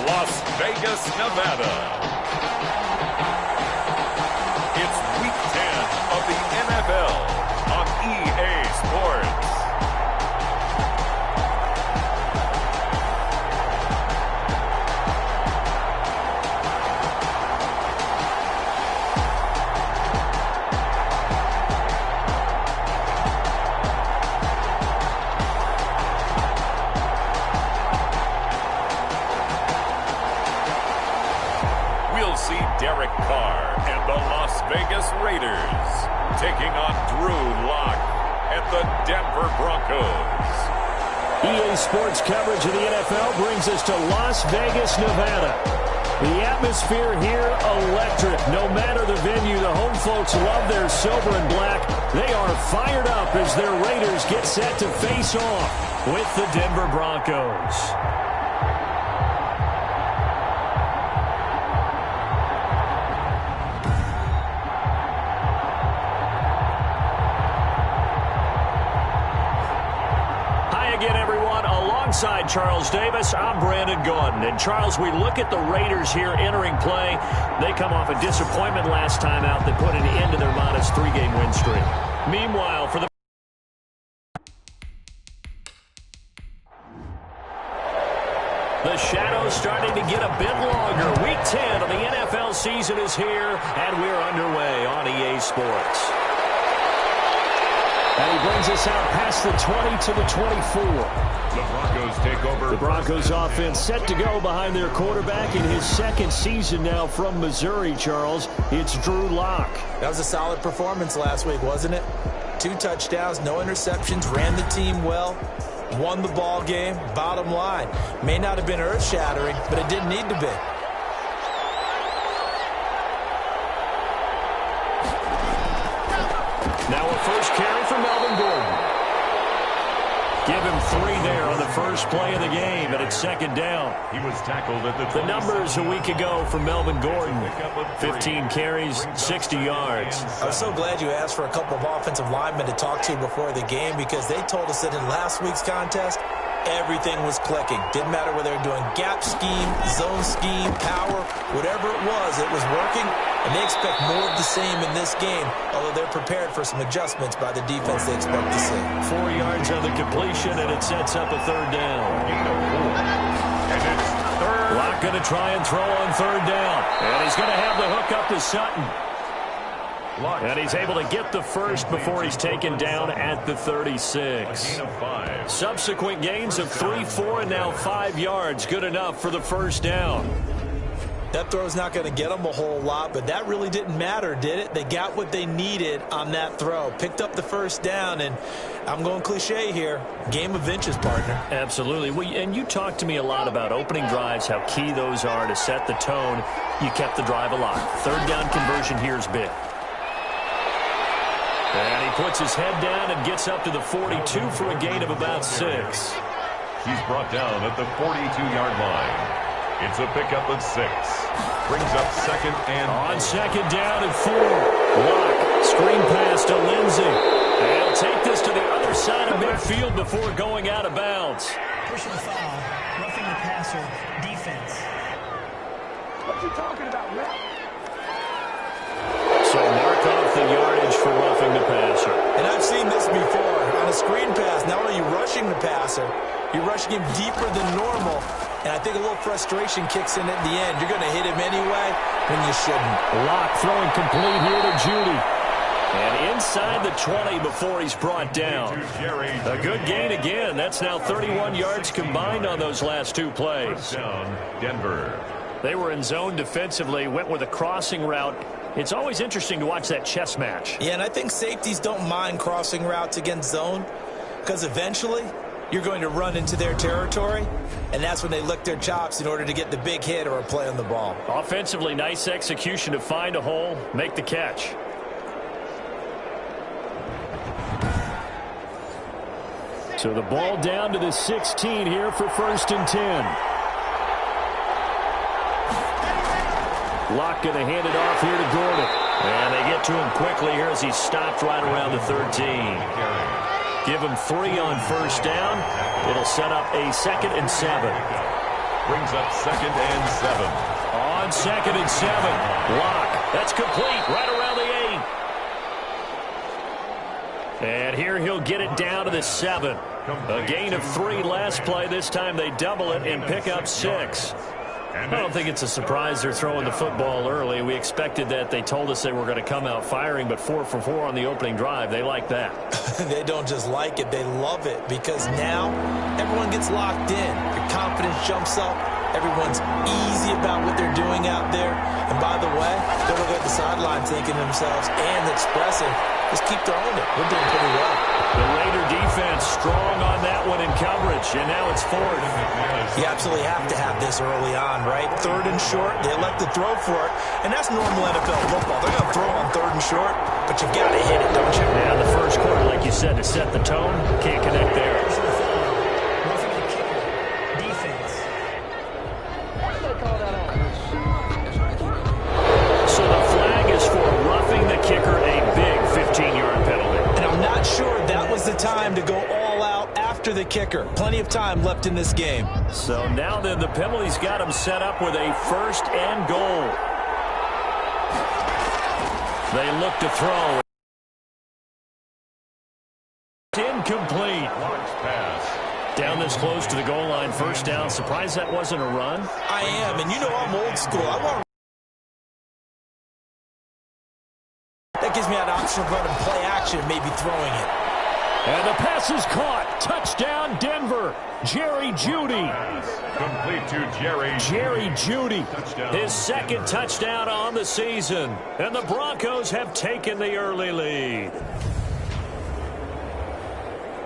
Las Vegas, Nevada. It's Week 10 of the NFL on EA Sports. Derek Carr and the Las Vegas Raiders taking on Drew Lock and the Denver Broncos. EA Sports coverage of the NFL brings us to Las Vegas, Nevada. The atmosphere here, electric. No matter the venue, the home folks love their silver and black. They are fired up as their Raiders get set to face off with the Denver Broncos. Alongside Charles Davis, I'm Brandon Gordon. And Charles, we look at the Raiders here entering play. They come off a disappointment last time out that put an end to their modest three-game win streak. Meanwhile, for the shadows starting to get a bit longer. Week 10 of the NFL season is here, and we're underway on EA Sports. And he brings us out past the 20 to the 24. The Broncos take over. The Broncos offense set to go behind their quarterback in his second season now from Missouri, Charles. It's Drew Lock. That was a solid performance last week, wasn't it? 2 touchdowns, no interceptions, ran the team well, won the ball game. Bottom line, may not have been earth-shattering, but it didn't need to be. Now a first carry for Melvin Gordon. Give him 3 there on the first play of the game, and it's second down. He was tackled at the numbers a week ago for Melvin Gordon. 15 carries, 60 yards. I was so glad you asked for a couple of offensive linemen to talk to before the game because they told us that in last week's contest, everything was clicking. Didn't matter whether they were doing gap scheme, zone scheme, power, whatever it was working. And they expect more of the same in this game, although they're prepared for some adjustments by the defense they expect to see. 4 yards on the completion, and it sets up a third down. And it's third. Lock going to try and throw on third down. And he's going to have the hook up to Sutton. And he's able to get the first before he's taken down at the 36. Subsequent gains of 3, 4, and now 5 yards. Good enough for the first down. That throw's not going to get them a whole lot, but that really didn't matter, did it? They got what they needed on that throw. Picked up the first down, and I'm going cliche here. Game of inches, partner. Absolutely. Well, and you talked to me a lot about opening drives, how key those are to set the tone. You kept the drive alive. Third down conversion here is big. And he puts his head down and gets up to the 42 for a gain of about 6. He's brought down at the 42-yard line. It's a pickup of 6. Brings up second and on second down and 4. Lock, screen pass to Lindsey. And he'll take this to the other side of midfield before going out of bounds. Pushing the foul, roughing the passer, defense. What you talking about, Rep? So mark off the yardage for roughing the passer. And I've seen this before. On a screen pass, not only are you rushing the passer, you're rushing him deeper than normal. And I think a little frustration kicks in at the end. You're going to hit him anyway when you shouldn't. Lock throwing complete here to Judy. And inside the 20 before he's brought down. A good gain again. That's now 31 yards combined on those last 2 plays. Down, Denver. They were in zone defensively, went with a crossing route. It's always interesting to watch that chess match. Yeah, and I think safeties don't mind crossing routes against zone because eventually you're going to run into their territory, and that's when they lick their chops in order to get the big hit or a play on the ball. Offensively, nice execution to find a hole, make the catch. So the ball down to the 16 here for 1st and 10. Lock going to hand it off here to Gordon. And they get to him quickly here as he's stopped right around the 13. Give him 3 on first down. It'll set up a 2nd and 7. brings up 2nd and 7. On 2nd and 7. Lock. That's complete right around the 8. And here he'll get it down to the 7. A gain of 3 last play. This time they double it and pick up 6. I don't think it's a surprise they're throwing the football early. We expected that. They told us they were going to come out firing, but 4 for 4 on the opening drive. They like that. They don't just like it, they love it, because now everyone gets locked in. Your confidence jumps up. Everyone's easy about what they're doing out there. And by the way, they'll look at the sideline thinking to themselves and expressing, just keep throwing it. We're doing pretty well. The Raider defense strong on that one in coverage, and now it's 4th. You absolutely have to have this early on, right? 3rd and short, they elect to throw for it, and that's normal NFL football. They're going to throw on 3rd and short, but you've got to hit it, don't you? Yeah, the first quarter, like you said, to set the tone, can't connect there. Roughing the kicker. Defense. So the flag is for roughing the kicker, a big 15-yard penalty. And I'm not sure that was the time to go all out after the kicker. Plenty of time left in this game. So now then, the penalty's got him set up with a 1st and goal. They look to throw. Incomplete. Down this close to the goal line, 1st down. Surprised that wasn't a run? I am, and you know I'm old school. I want that gives me an option of running play action, maybe throwing it. And the pass is caught. Touchdown, Denver. Jerry Jeudy. Complete to Jerry Jeudy. His 2nd touchdown on the season. And the Broncos have taken the early lead.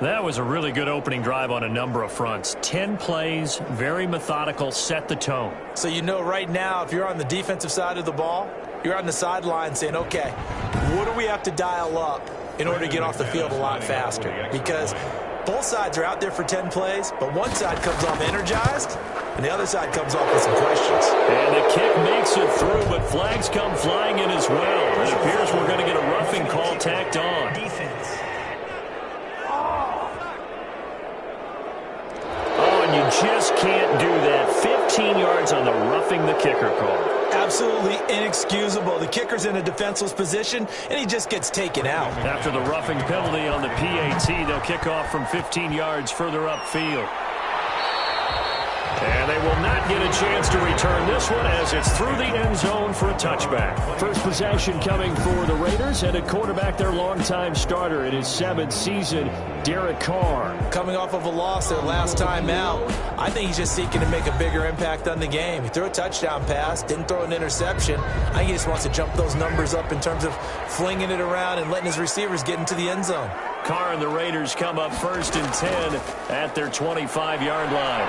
That was a really good opening drive on a number of fronts. 10 plays, very methodical, set the tone. So you know right now, if you're on the defensive side of the ball, you're on the sideline saying, okay, what do we have to dial up in order to get off the field a lot faster? Because both sides are out there for 10 plays, but one side comes off energized, and the other side comes off with some questions. And the kick makes it through, but flags come flying in as well. It appears we're going to get a roughing call tacked on. Defense. You just can't do that. 15 yards on the roughing the kicker call. Absolutely inexcusable. The kicker's in a defenseless position, and he just gets taken out. After the roughing penalty on the PAT, they'll kick off from 15 yards further upfield. And they will not get a chance to return this one as it's through the end zone for a touchback. First possession coming for the Raiders, and at quarterback, their longtime starter in his 7th season, Derek Carr. Coming off of a loss their last time out, I think he's just seeking to make a bigger impact on the game. He threw a touchdown pass, didn't throw an interception. I think he just wants to jump those numbers up in terms of flinging it around and letting his receivers get into the end zone. Carr and the Raiders come up 1st and 10 at their 25-yard line.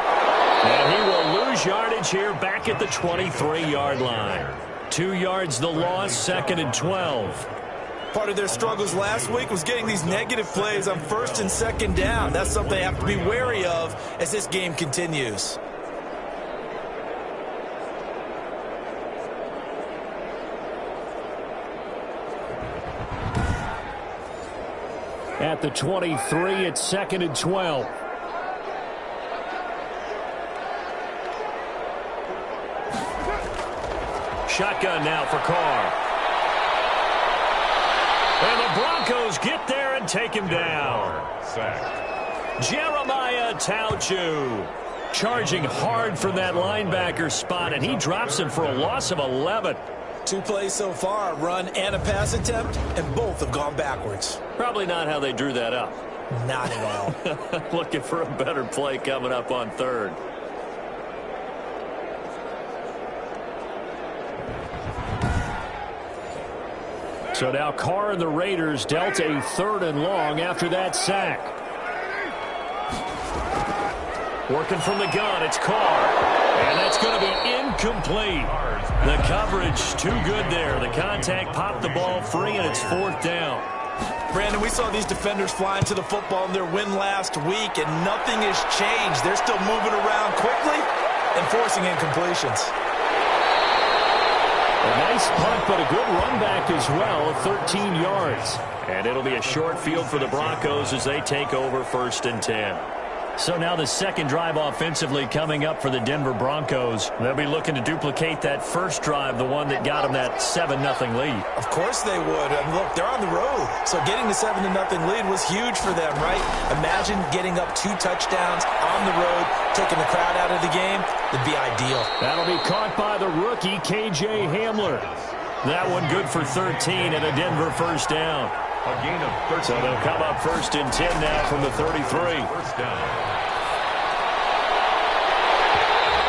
And he will lose yardage here back at the 23-yard line. 2 yards the loss, 2nd and 12. Part of their struggles last week was getting these negative plays on 1st and 2nd down. That's something they have to be wary of as this game continues. At the 23, it's 2nd and 12. Shotgun now for Carr. And the Broncos get there and take him down. Sacked. Jeremiah Tauchu charging hard from that linebacker spot, and he drops him for a loss of 11. 2 plays so far, a run and a pass attempt, and both have gone backwards. Probably not how they drew that up. Not at all. Looking for a better play coming up on 3rd. So now Carr and the Raiders dealt a 3rd and long after that sack. Working from the gun, it's Carr. And that's going to be incomplete. The coverage too good there. The contact popped the ball free, and it's 4th down. Brandon, we saw these defenders flying to the football in their win last week, and nothing has changed. They're still moving around quickly and forcing incompletions. A nice punt, but a good run back as well, 13 yards. And it'll be a short field for the Broncos as they take over 1st and 10. So now the second drive offensively coming up for the Denver Broncos. They'll be looking to duplicate that first drive, the one that got them that 7-0 lead. Of course they would. And look, they're on the road. So getting the 7-0 lead was huge for them, right? Imagine getting up 2 touchdowns on the road, taking the crowd out of the game. It'd be ideal. That'll be caught by the rookie, K.J. Hamler. That one good for 13 and a Denver first down. A gain of 13. So they'll come up 1st and 10 now from the 33. First down.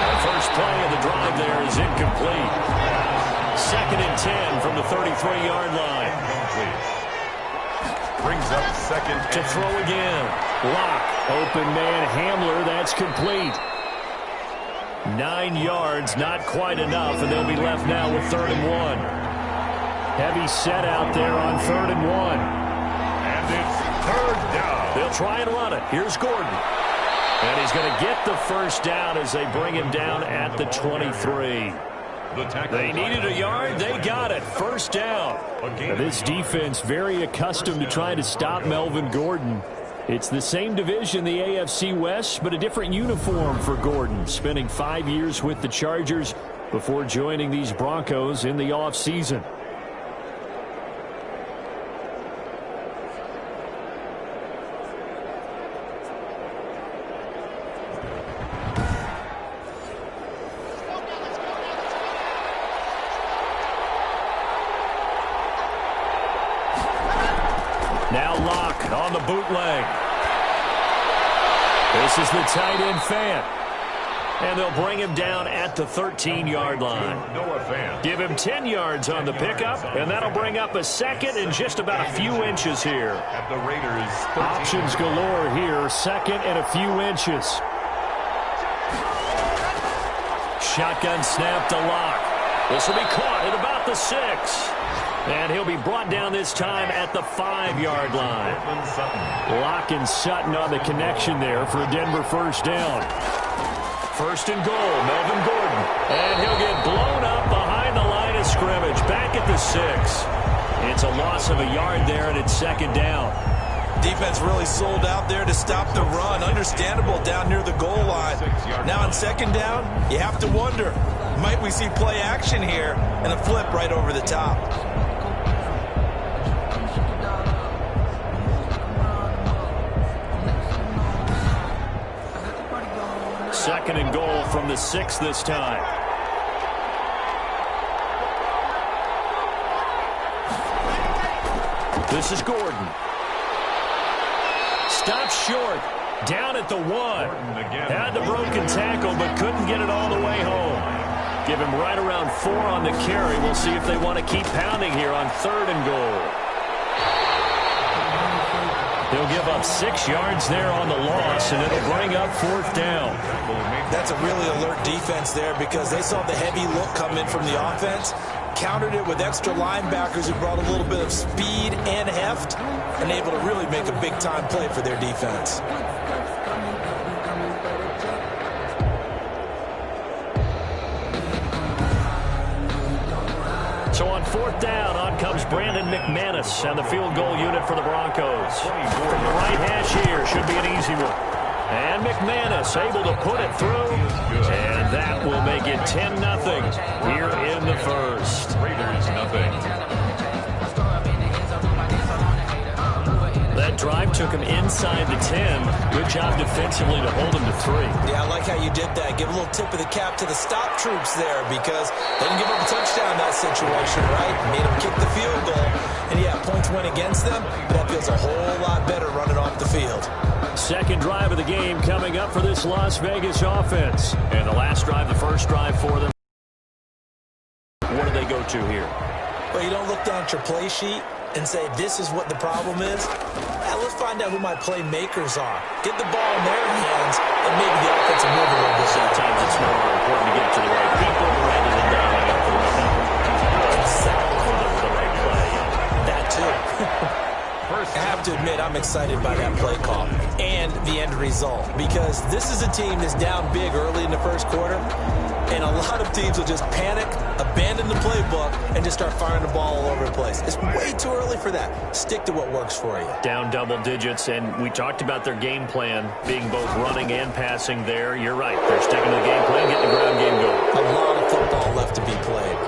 The first play of the drive there is incomplete. 2nd and 10 from the 33-yard line. Brings up 2nd to throw again. Lock, open man, Hamler, that's complete. 9 yards, not quite enough, and they'll be left now with 3rd and 1. Heavy set out there on 3rd and 1. And it's 3rd down. They'll try and run it. Here's Gordon. And he's going to get the first down as they bring him down at the 23. They needed a yard. They got it. First down. Now, this defense very accustomed to trying to stop Melvin Gordon. It's the same division, the AFC West, but a different uniform for Gordon, spending 5 years with the Chargers before joining these Broncos in the offseason. Now Locke on the bootleg. This is the tight end Fant. And they'll bring him down at the 13-yard line. Give him 10 yards on the pickup, and that'll bring up a 2nd and just about a few inches here. At the Raiders, options galore here. 2nd and a few inches. Shotgun snap to Locke. This will be caught at about the 6. And he'll be brought down this time at the 5-yard line. Locke and Sutton on the connection there for a Denver first down. 1st and goal, Melvin Gordon. And he'll get blown up behind the line of scrimmage. Back at the 6. It's a loss of a yard there, and it's 2nd down. Defense really sold out there to stop the run. Understandable down near the goal line. Now on 2nd down, you have to wonder, might we see play action here and a flip right over the top? 2nd and goal from the 6 this time. This is Gordon. Stopped short. Down at the 1. Had the broken tackle, but couldn't get it all the way home. Give him right around 4 on the carry. We'll see if they want to keep pounding here on 3rd and goal. They'll give up 6 yards there on the loss, and it'll bring up 4th down. That's a really alert defense there because they saw the heavy look come in from the offense, countered it with extra linebackers who brought a little bit of speed and heft, and able to really make a big-time play for their defense. So on 4th down, on comes Brandon McManus and the field goal unit for the Broncos. From the right hash here, should be an easy one. And McManus able to put it through, and that will make it 10-0 here in the first. Raiders nothing. That drive took him inside the 10. Good job defensively to hold him to 3. Yeah, I like how you did that. Give a little tip of the cap to the stop troops there because they didn't give up a touchdown in that situation, right? Made them kick the field goal. And yeah, points went against them, but that feels a whole lot better running off the field. Second drive of the game coming up for this Las Vegas offense. And the last drive, the first drive for them. What do they go to here? Well, you don't look down at your play sheet and say, this is what the problem is. Well, let's find out who my playmakers are. Get the ball in their hands, and maybe the offense will move a little bit. Sometimes it's more important to get to the right people rather than dialing up the right number. Exactly. The right play. That too. I have to admit, I'm excited by that play call and the end result because this is a team that's down big early in the first quarter, And a lot of teams will just panic, abandon the playbook, and just start firing the ball all over the place. It's way too early for that. Stick to what works for you. Down double digits, and we talked about their game plan being both running and passing there. You're right. They're sticking to the game plan, getting the ground game going. A lot of football left to be played.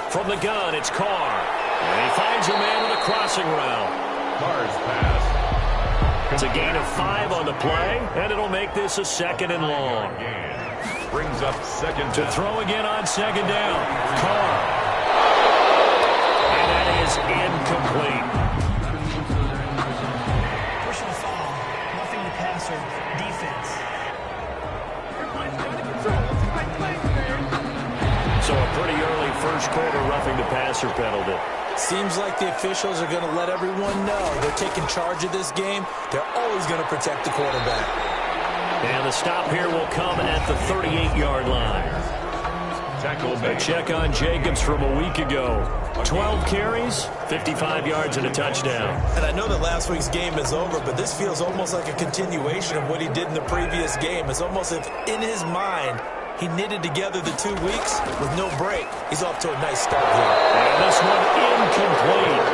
From the gun, it's Carr. And he finds a man on a crossing route. Carr's pass. It's a gain of 5 on the play, and it'll make this a 2nd and long. Brings up second To throw again on 2nd down. Carr. And that is incomplete. Personal foul. Roughing the passer. Defense. So a pretty early first quarter roughing the passer penalty. Seems like the officials are going to let everyone know they're taking charge of this game. They're always going to protect the quarterback. And the stop here will come at the 38-yard line. tackle A made. check on Jacobs from a week ago. 12 carries, 55 yards and a touchdown. And I know that last week's game is over, but this feels almost like a continuation of what he did in the previous game. It's almost as if in his mind he knitted together the 2 weeks with no break. He's off to a nice start here. And this one incomplete.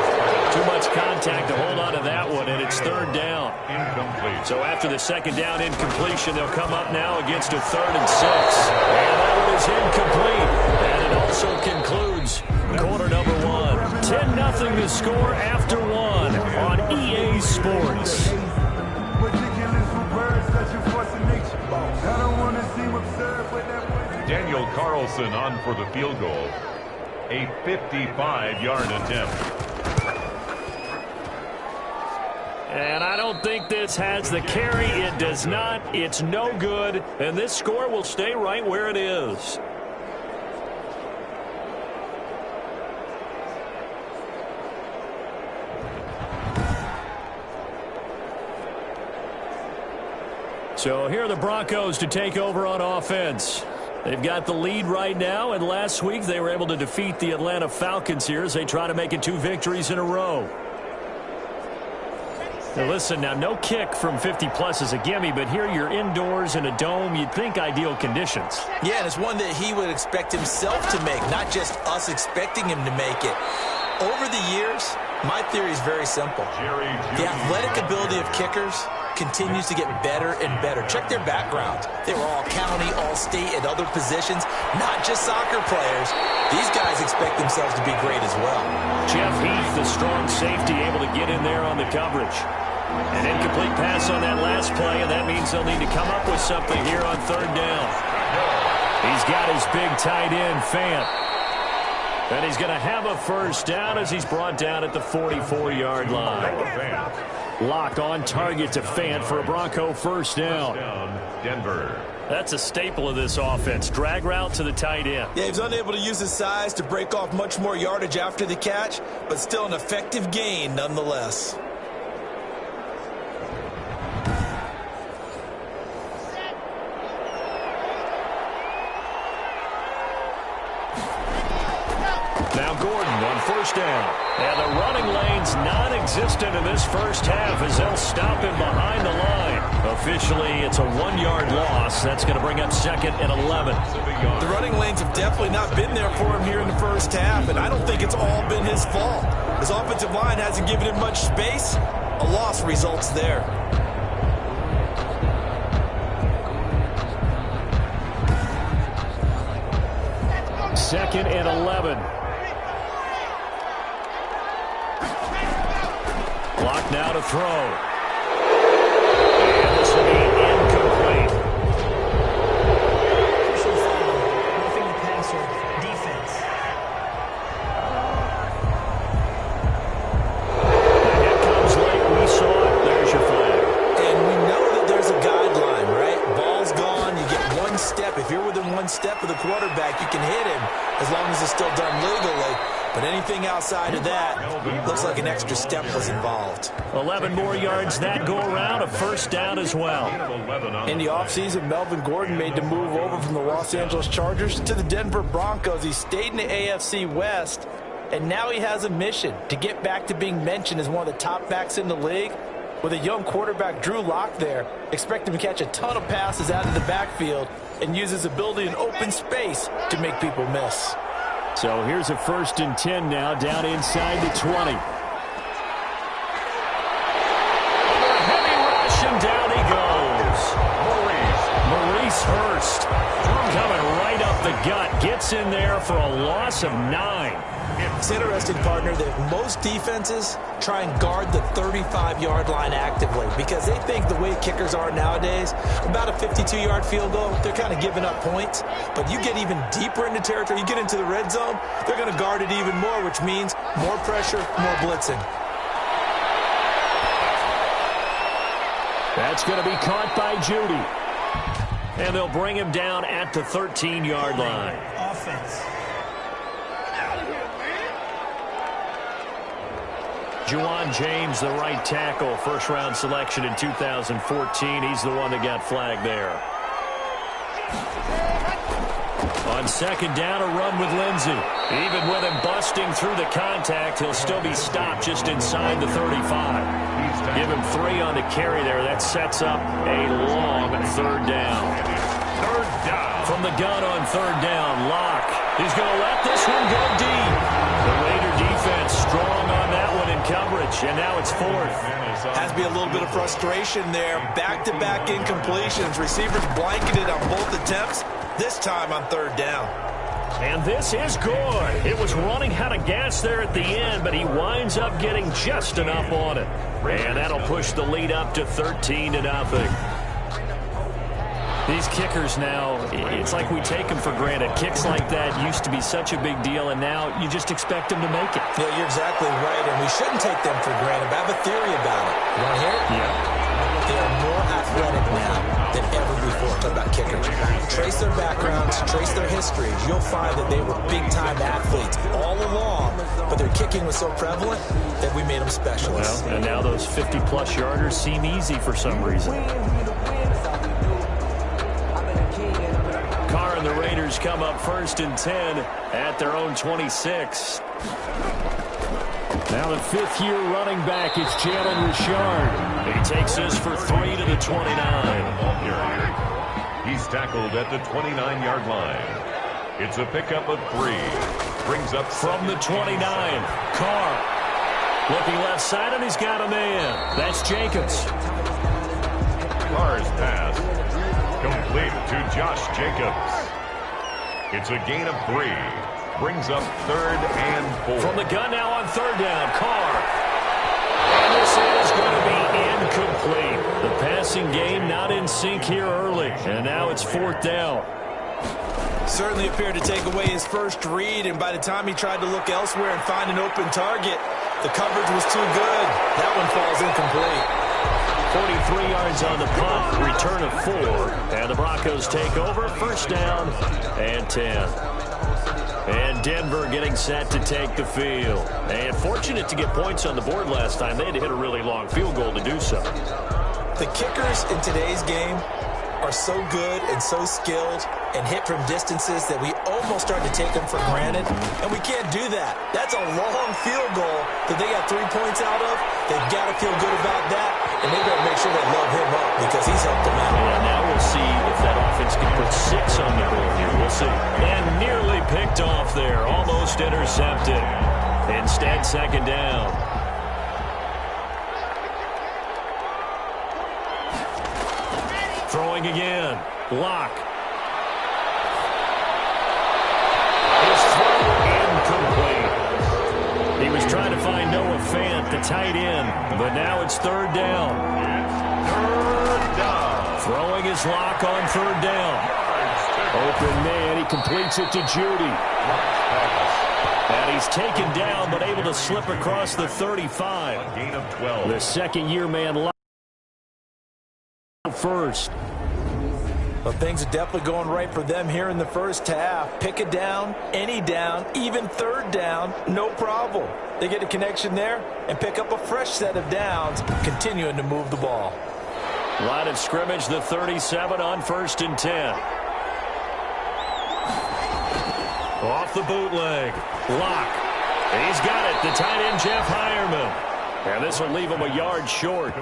Too much contact to hold on to that one, and it's 3rd down. Incomplete. So after the 2nd down incompletion, they'll come up now against a 3rd and 6. And that one is incomplete. And it also concludes quarter number 1. 10-0 the score after 1 on EA Sports. Daniel Carlson on for the field goal. A 55-yard attempt. And I don't think this has the carry. It does not. It's no good. And this score will stay right where it is. So here are the Broncos to take over on offense. They've got the lead right now, and last week they were able to defeat the Atlanta Falcons here as they try to make it 2 victories in a row. Now listen, now no kick from 50-plus is a gimme, but here you're indoors in a dome. You'd think ideal conditions. Yeah, and it's one that he would expect himself to make, not just us expecting him to make it. Over the years, my theory is very simple. The athletic ability of kickers continues to get better and better. Check their backgrounds. They were all county, all state, at other positions, not just soccer players. These guys expect themselves to be great as well. Jeff Heath, the strong safety, able to get in there on the coverage. An incomplete pass on that last play, and that means they'll need to come up with something here on 3rd down. He's got his big tight end, Fant. And he's going to have a 1st down as he's brought down at the 44-yard line. Lock on target to Fant for a Bronco 1st down. Denver. That's a staple of this offense. Drag route to the tight end. Yeah, he's unable to use his size to break off much more yardage after the catch, but still an effective gain nonetheless. Now Gordon on 1st down. And the running lane's non-existent in this 1st half as they'll stop him behind the line. Officially, it's a 1-yard loss. That's going to bring up 2nd and 11. The running lanes have definitely not been there for him here in the 1st half, and I don't think it's all been his fault. His offensive line hasn't given him much space. A loss results there. Second and 11. Clock now to throw. And this will be incomplete. Personal foul. Roughing the passer. Defense. The hit comes late. We saw it. There's your flag. And we know that there's a guideline, right? Ball's gone. You get 1 step. If you're within 1 step of the quarterback, you can hit him as long as it's still done legally. But anything outside of that looks like an extra step was involved. 11 more yards that go around, a first down as well. In the offseason, Melvin Gordon made the move over from the Los Angeles Chargers to the Denver Broncos. He stayed in the AFC West, and now he has a mission to get back to being mentioned as one of the top backs in the league. With a young quarterback, Drew Lock, there, expect him to catch a ton of passes out of the backfield and use his ability in open space to make people miss. So here's a 1st and 10 now, down inside the 20. Heavy rush, and down he goes. Maurice Hurst coming right up the gut, gets in there for a loss of 9. It's interesting, partner, that most defenses try and guard the 35-yard line actively because they think the way kickers are nowadays, about a 52-yard field goal, they're kind of giving up points. But you get even deeper into territory, you get into the red zone, they're going to guard it even more, which means more pressure, more blitzing. That's going to be caught by Judy. And they'll bring him down at the 13-yard line. Offense. Juwan James, the right tackle, first-round selection in 2014. He's the one that got flagged there. On 2nd down, a run with Lindsey. Even with him busting through the contact, he'll still be stopped just inside the 35. Give him 3 on the carry there. That sets up a long 3rd down. From the gun on 3rd down, Locke. He's going to let this one go deep. The Raider defense strong on that one in coverage, and now it's 4th. Has to be a little bit of frustration there. Back-to-back incompletions. Receivers blanketed on both attempts, this time on 3rd down. And this is good. It was running out of gas there at the end, but he winds up getting just enough on it. And that'll push the lead up to 13-0. These kickers now, it's like we take them for granted. Kicks like that used to be such a big deal, and now you just expect them to make it. Yeah, you're exactly right, and we shouldn't take them for granted. But I have a theory about it. You want to hear it? Yeah. They are more athletic now than ever before. Talk about kickers. Trace their backgrounds, trace their histories. You'll find that they were big-time athletes all along, but their kicking was so prevalent that we made them specialists. Well, and now those 50-plus yarders seem easy for some reason. Carr and the Raiders come up 1st and 10 at their own 26. Now the 5th-year running back is Jalen Richard. He takes this for 3 to the 29. He's tackled at the 29-yard line. It's a pickup of 3. Brings up from the 29. Carr looking left side, and he's got a man. That's Jacobs. Carr's pass complete to Josh Jacobs. It's a gain of 3. Brings up 3rd and 4. From the gun now on 3rd down, Carr. And this is going to be incomplete. The passing game not in sync here early. And now it's 4th down. Certainly appeared to take away his first read, and by the time he tried to look elsewhere and find an open target, the coverage was too good. That one falls incomplete. 43 yards on the punt, return of 4, and the Broncos take over, 1st down and 10. And Denver getting set to take the field. And fortunate to get points on the board last time. They had to hit a really long field goal to do so. The kickers in today's game are so good and so skilled and hit from distances that we almost start to take them for granted, and we can't do that. That's a long field goal that they got 3 points out of. They've got to feel good about that, and they've got to make sure they load him up because he's helped them out. And now we'll see if that offense can put 6 on the board here. We'll see. And nearly picked off there, almost intercepted. Instead, 2nd down. Throwing again. Block. His throw incomplete. He was trying to find Noah Fant, the tight end, but now it's 3rd down. 3rd down. Throwing his lock on 3rd down. Open man, he completes it to Judy. And he's taken down, but able to slip across the 35. gain of 12. The 2nd-year man lock first. Well, things are definitely going right for them here in the first half. Pick a down, any down, even third down, no problem. They get a connection there and pick up a fresh set of downs, continuing to move the ball. Line of scrimmage, the 37 on 1st and 10. Off the bootleg. Lock. He's got it. The tight end, Jeff Heuerman. And this will leave him a yard short.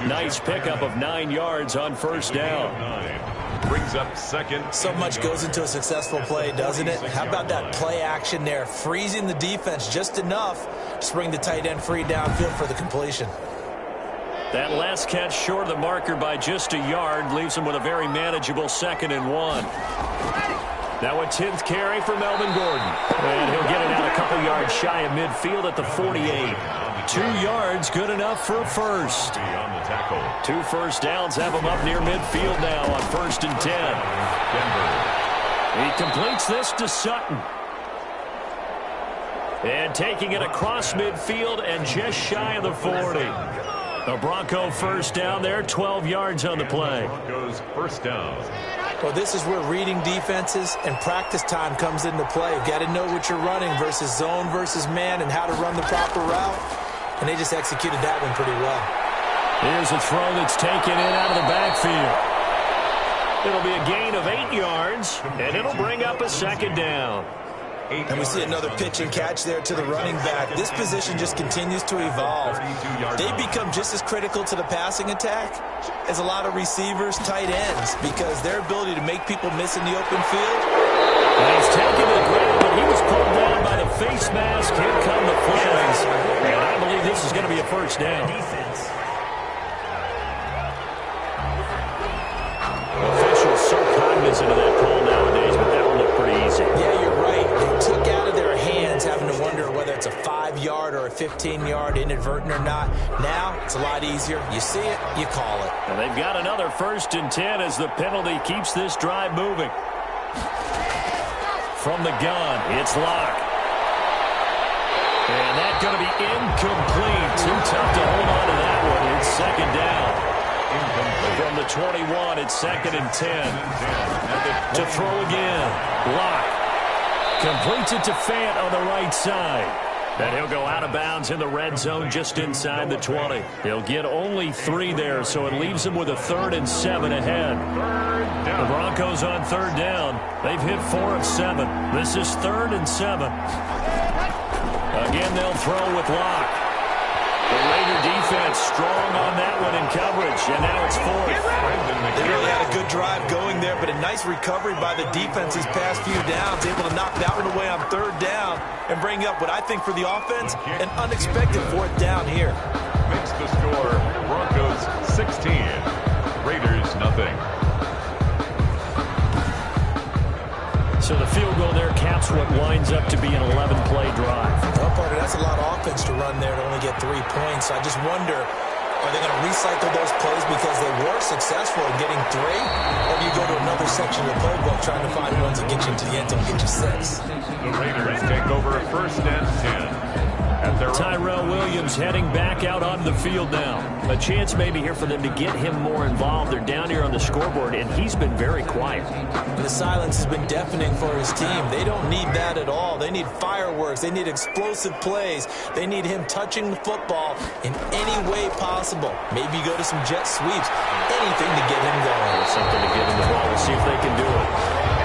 Nice pickup of 9 yards on 1st down. Brings up second. So much goes into a successful play, doesn't it? How about that play action there? Freezing the defense just enough to bring the tight end free downfield for the completion. That last catch short of the marker by just a yard leaves him with a very manageable 2nd and 1. Now a 10th carry for Melvin Gordon. And he'll get it out a couple yards shy of midfield at the 48. 2 yards, good enough for a first. 2 first downs have him up near midfield now on 1st and 10. He completes this to Sutton. And taking it across midfield and just shy of the 40. A Bronco first down there, 12 yards on the play. Broncos first down. Well, this is where reading defenses and practice time comes into play. You've got to know what you're running versus zone versus man and how to run the proper route. And they just executed that one pretty well. Here's a throw that's taken in out of the backfield. It'll be a gain of 8 yards, and it'll bring up a 2nd down. And we see another pitch and catch there to the running back. This position just continues to evolve. They become just as critical to the passing attack as a lot of receivers, tight ends, because their ability to make people miss in the open field. And he's taken the grab, but he was pulled down by the face mask. Here come the flags. And I believe this is going to be a first down. Defense. Officials so cognizant of that call nowadays, but that one looked pretty easy. Yeah, you're right. They took out of their hands having to wonder whether it's a 5-yard or a 15-yard, inadvertent or not. Now, it's a lot easier. You see it, you call it. And they've got another 1st and 10 as the penalty keeps this drive moving. From the gun, it's Lock. And that's going to be incomplete. Too tough to hold on to that one. It's 2nd down. From the 21, it's 2nd and 10. To throw again. Lock. Completes it to Fant on the right side. And he'll go out of bounds in the red zone just inside the 20. He'll get only 3 there, so it leaves him with a 3rd and 7 ahead. The Broncos on 3rd down. They've hit 4 of 7. This is 3rd and 7. Again, they'll throw with Lock. The Raider defense strong on that one in coverage, and now it's 4th. They really had a good drive going there, but a nice recovery by the defense these past few downs, able to knock that one away on 3rd down and bring up what I think for the offense, an unexpected 4th down here. Makes the score Broncos 16, Raiders nothing. So the field goal there caps what winds up to be an 11-play drive. Well, Parker, that's a lot of offense to run there to only get 3 points. So I just wonder, are they going to recycle those plays because they were successful in getting 3? Or do you go to another section of the playbook trying to find ones that get you to the end zone, get you 6? The Raiders take over 1st and 10. Tyrell Williams heading back out onto the field now. A chance maybe here for them to get him more involved. They're down here on the scoreboard, and he's been very quiet. The silence has been deafening for his team. They don't need that at all. They need fireworks. They need explosive plays. They need him touching the football in any way possible. Maybe go to some jet sweeps. Anything to get him going. Something to get him the ball. We'll see if they can do it.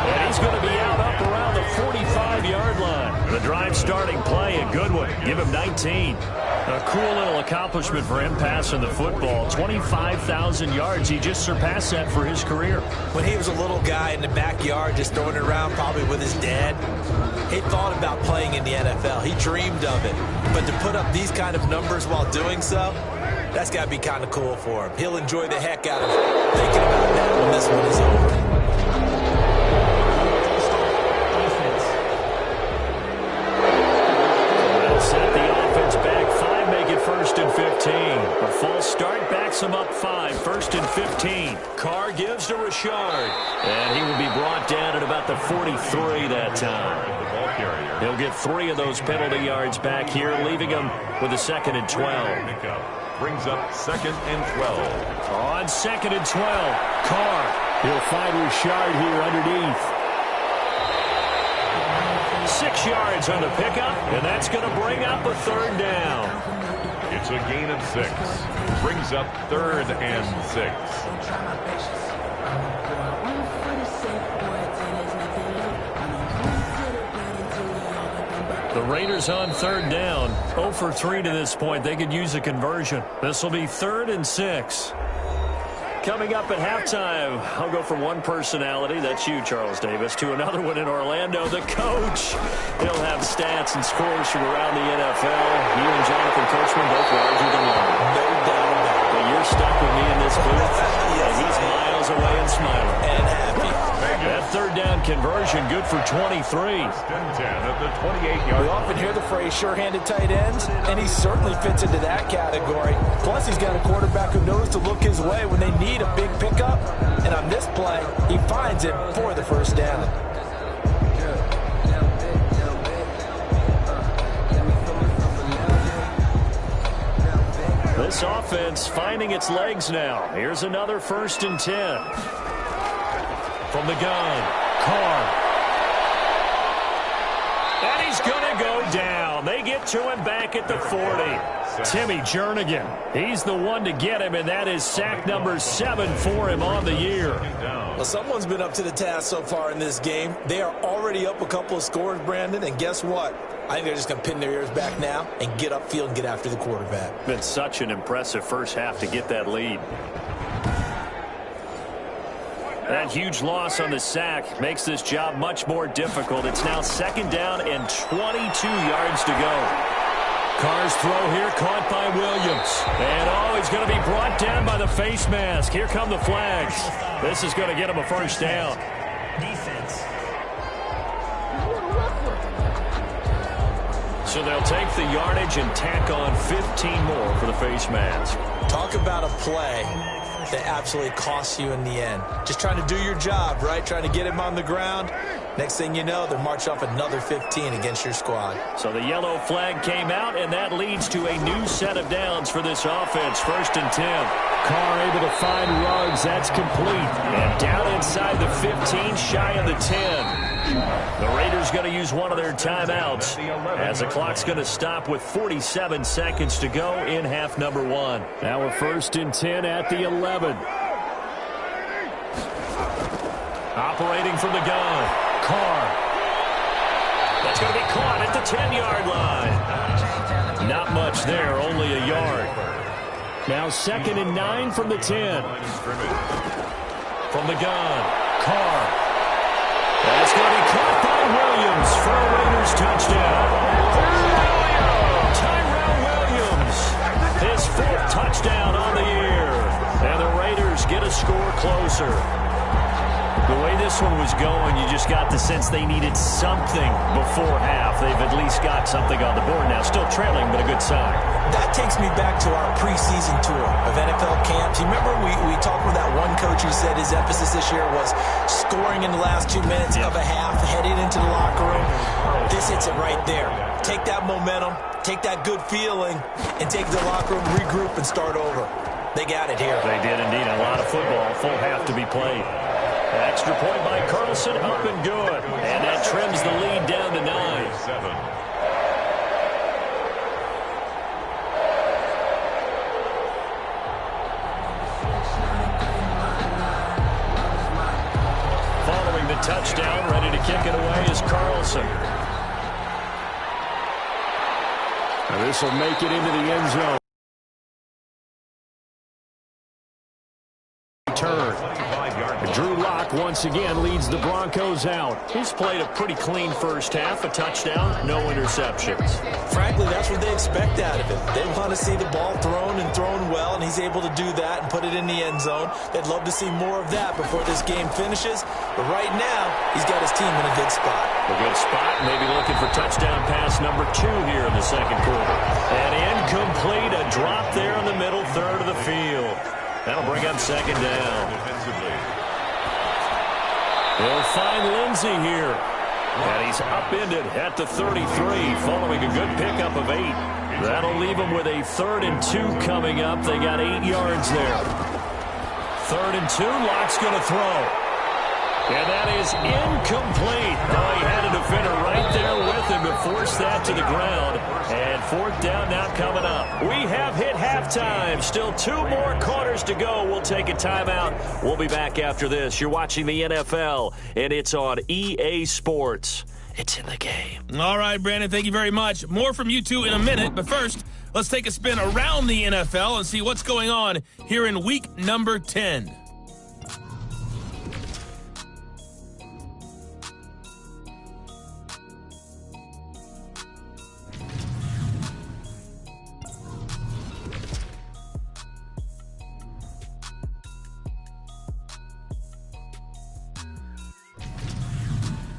And he's going to be out up around the 45-yard line. The drive starting play, a good one. Give him 19. A cool little accomplishment for him passing the football. 25,000 yards. He just surpassed that for his career. When he was a little guy in the backyard just throwing it around probably with his dad, he thought about playing in the NFL. He dreamed of it. But to put up these kind of numbers while doing so, that's got to be kind of cool for him. He'll enjoy the heck out of thinking about that when this one is over. A false start backs him up 5, 1st and 15. Carr gives to Richard, and he will be brought down at about the 43 that time. He'll get 3 of those penalty yards back here, leaving him with a 2nd and 12. Brings up 2nd and 12. On 2nd and 12, Carr He'll find Richard here underneath. 6 yards on the pickup, and that's going to bring up a 3rd down. It's a gain of 6. Brings up 3rd and 6. The Raiders on 3rd down. 0 for 3 to this point. They could use a conversion. This will be 3rd and 6. Coming up at halftime, I'll go from one personality, that's you, Charles Davis, to another one in Orlando, the coach. He'll have stats and scores from around the NFL. You and Jonathan Coachman both larger than life. No doubt about it. But you're stuck with me in this booth, Yes, and he's miles away and smiling. And happy. That 3rd down conversion, good for 23. 10 at the 28-yard. We often hear the phrase sure-handed tight ends, and he certainly fits into that category. Plus, he's got a quarterback who knows to look his way when they need a big pickup. And on this play, he finds it for the 1st down. This offense finding its legs now. Here's another 1st and 10. From the gun, Carr. And he's going to go down. They get to him back at the 40. Timmy Jernigan, he's the one to get him, and that is sack number 7 for him on the year. Well, someone's been up to the task so far in this game. They are already up a couple of scores, Brandon, and guess what? I think they're just going to pin their ears back now and get upfield and get after the quarterback. Been such an impressive first half to get that lead. That huge loss on the sack makes this job much more difficult. It's now 2nd down and 22 yards to go. Carr's throw here caught by Williams. And he's going to be brought down by the face mask. Here come the flags. This is going to get him a 1st down. Defense. So they'll take the yardage and tack on 15 more for the face mask. Talk about a play that absolutely costs you in the end. Just trying to do your job, right? Trying to get him on the ground. Next thing you know, they're marching off another 15 against your squad. So the yellow flag came out, and that leads to a new set of downs for this offense. 1st and 10. Carr able to find Ruggs. That's complete. And down inside the 15, shy of the 10. The Raiders going to use one of their timeouts as the clock's going to stop with 47 seconds to go in half number 1. Now we're 1st and 10 at the 11. Operating from the gun, Carr. That's going to be caught at the 10-yard line. Not much there, only a yard. Now 2nd and 9 from the 10. From the gun, Carr. That's going to be caught by Williams for a Raiders touchdown. Tyrell Williams, his 4th touchdown on the year. And the Raiders get a score closer. The way this one was going, you just got the sense they needed something before half. They've at least got something on the board now. Still trailing, but a good sign. That takes me back to our preseason tour of NFL camps. You remember we talked with that one coach who said his emphasis this year was scoring in the last 2 minutes of a half, heading into the locker room. This hits it right there. Take that momentum, take that good feeling, and take the locker room, regroup, and start over. They got it here. They did indeed. A lot of football, full half to be played. Extra point by Carlson, up and good. And that trims the lead down to 9. Following the touchdown, ready to kick it away is Carlson. Now this will make it into the end zone. Turn. Drew Lock once again leads the Broncos out. He's played a pretty clean first half, a touchdown, no interceptions. Frankly, that's what they expect out of him. They want to see the ball thrown and thrown well, and he's able to do that and put it in the end zone. They'd love to see more of that before this game finishes, but right now, he's got his team in a good spot. A good spot, maybe looking for touchdown pass number 2 here in the second quarter. And incomplete, a drop there in the middle third of the field. That'll bring up 2nd down. They'll find Lindsey here. And he's upended at the 33 following a good pickup of 8. That'll leave them with a 3rd and 2 coming up. They got 8 yards there. 3rd and 2. Lock's going to throw. And that is incomplete. No, he had a defender right there with him to force that to the ground. And 4th down now coming up. We have hit halftime. Still 2 more quarters to go. We'll take a timeout. We'll be back after this. You're watching the NFL, and it's on EA Sports. It's in the game. All right, Brandon, thank you very much. More from you two in a minute, but first, let's take a spin around the NFL and see what's going on here in week number 10.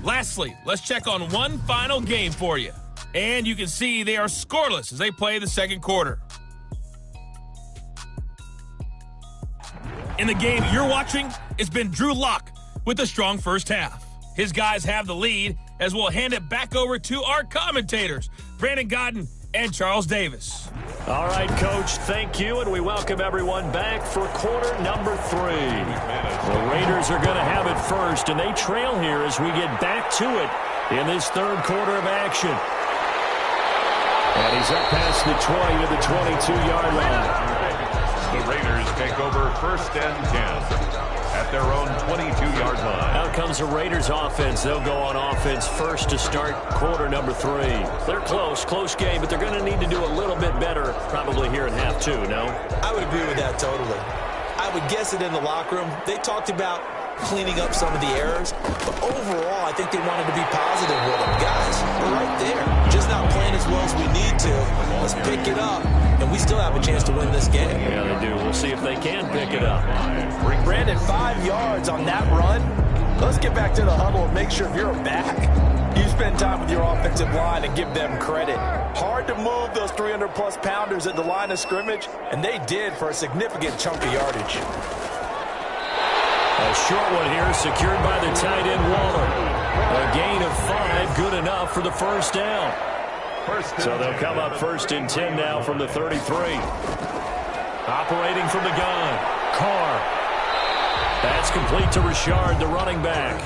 Lastly, let's check on one final game for you. And you can see they are scoreless as they play the second quarter. In the game you're watching, it's been Drew Lock with a strong first half. His guys have the lead as we'll hand it back over to our commentators, Brandon Godden and Charles Davis. All right, Coach, thank you, and we welcome everyone back for quarter number 3. The Raiders are going to have it first, and they trail here as we get back to it in this third quarter of action. And he's up past the 20 to the 22-yard line. The Raiders take over 1st and 10 at their own 22-yard line. Out comes the Raiders offense. They'll go on offense first to start quarter number 3. They're close game, but they're going to need to do a little bit better probably here in half 2, no? I would agree with that totally. I would guess it in the locker room. They talked about cleaning up some of the errors, but overall, I think they wanted to be positive with them. Guys, we're right there. Just not playing as well as we need to. Let's pick it up, and we still have a chance to win this game. Yeah, they do. We'll see if they can pick it up. Brandon, 5 yards on that run. Let's get back to the huddle and make sure you're back. You spend time with your offensive line and give them credit. Hard to move those 300-plus pounders at the line of scrimmage, and they did for a significant chunk of yardage. A short one here, secured by the tight end, Waller. A gain of 5, good enough for the first down. So they'll come up 1st and 10 now from the 33. Operating from the gun, Carr. That's complete to Richard, the running back.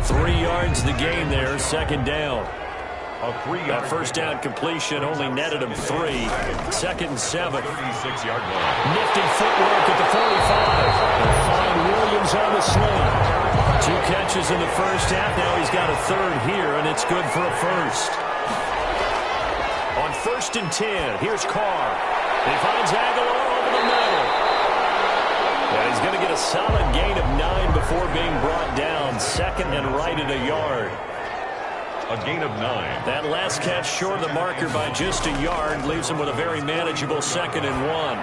3 yards the gain there, 2nd down. That first down completion only netted him 3. 2nd and 7. 36-yard line. Nifty footwork at the 45. They'll find Williams on the sling. 2 catches in the first half. Now he's got a 3rd here, and it's good for a 1st. On 1st and 10, here's Carr. He finds Aguilar over the middle. And he's going to get a solid gain of 9 before being brought down. 2nd and right at a yard. A gain of 9. That last catch short of the marker by just a yard leaves him with a very manageable 2nd and 1.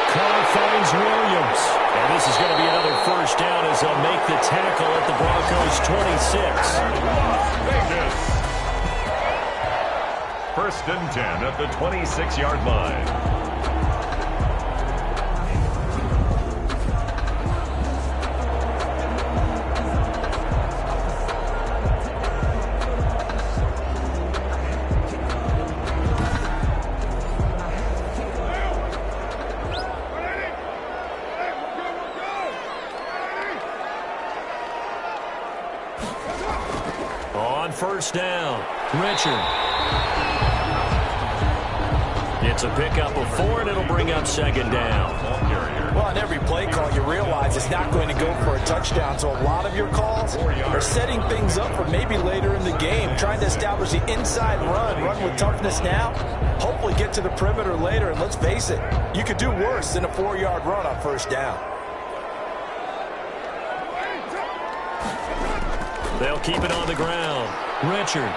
Carr finds Williams. And this is going to be another first down as they'll make the tackle at the Broncos 26. Vegas. 1st and 10 at the 26-yard line. First down, Richard. It's a pickup of 4, and it'll bring up 2nd down. Well, on every play call, you realize it's not going to go for a touchdown, so a lot of your calls are setting things up for maybe later in the game, trying to establish the inside run with toughness now, hopefully get to the perimeter later, and let's face it, you could do worse than a 4-yard run on first down. They'll keep it on the ground. Richard.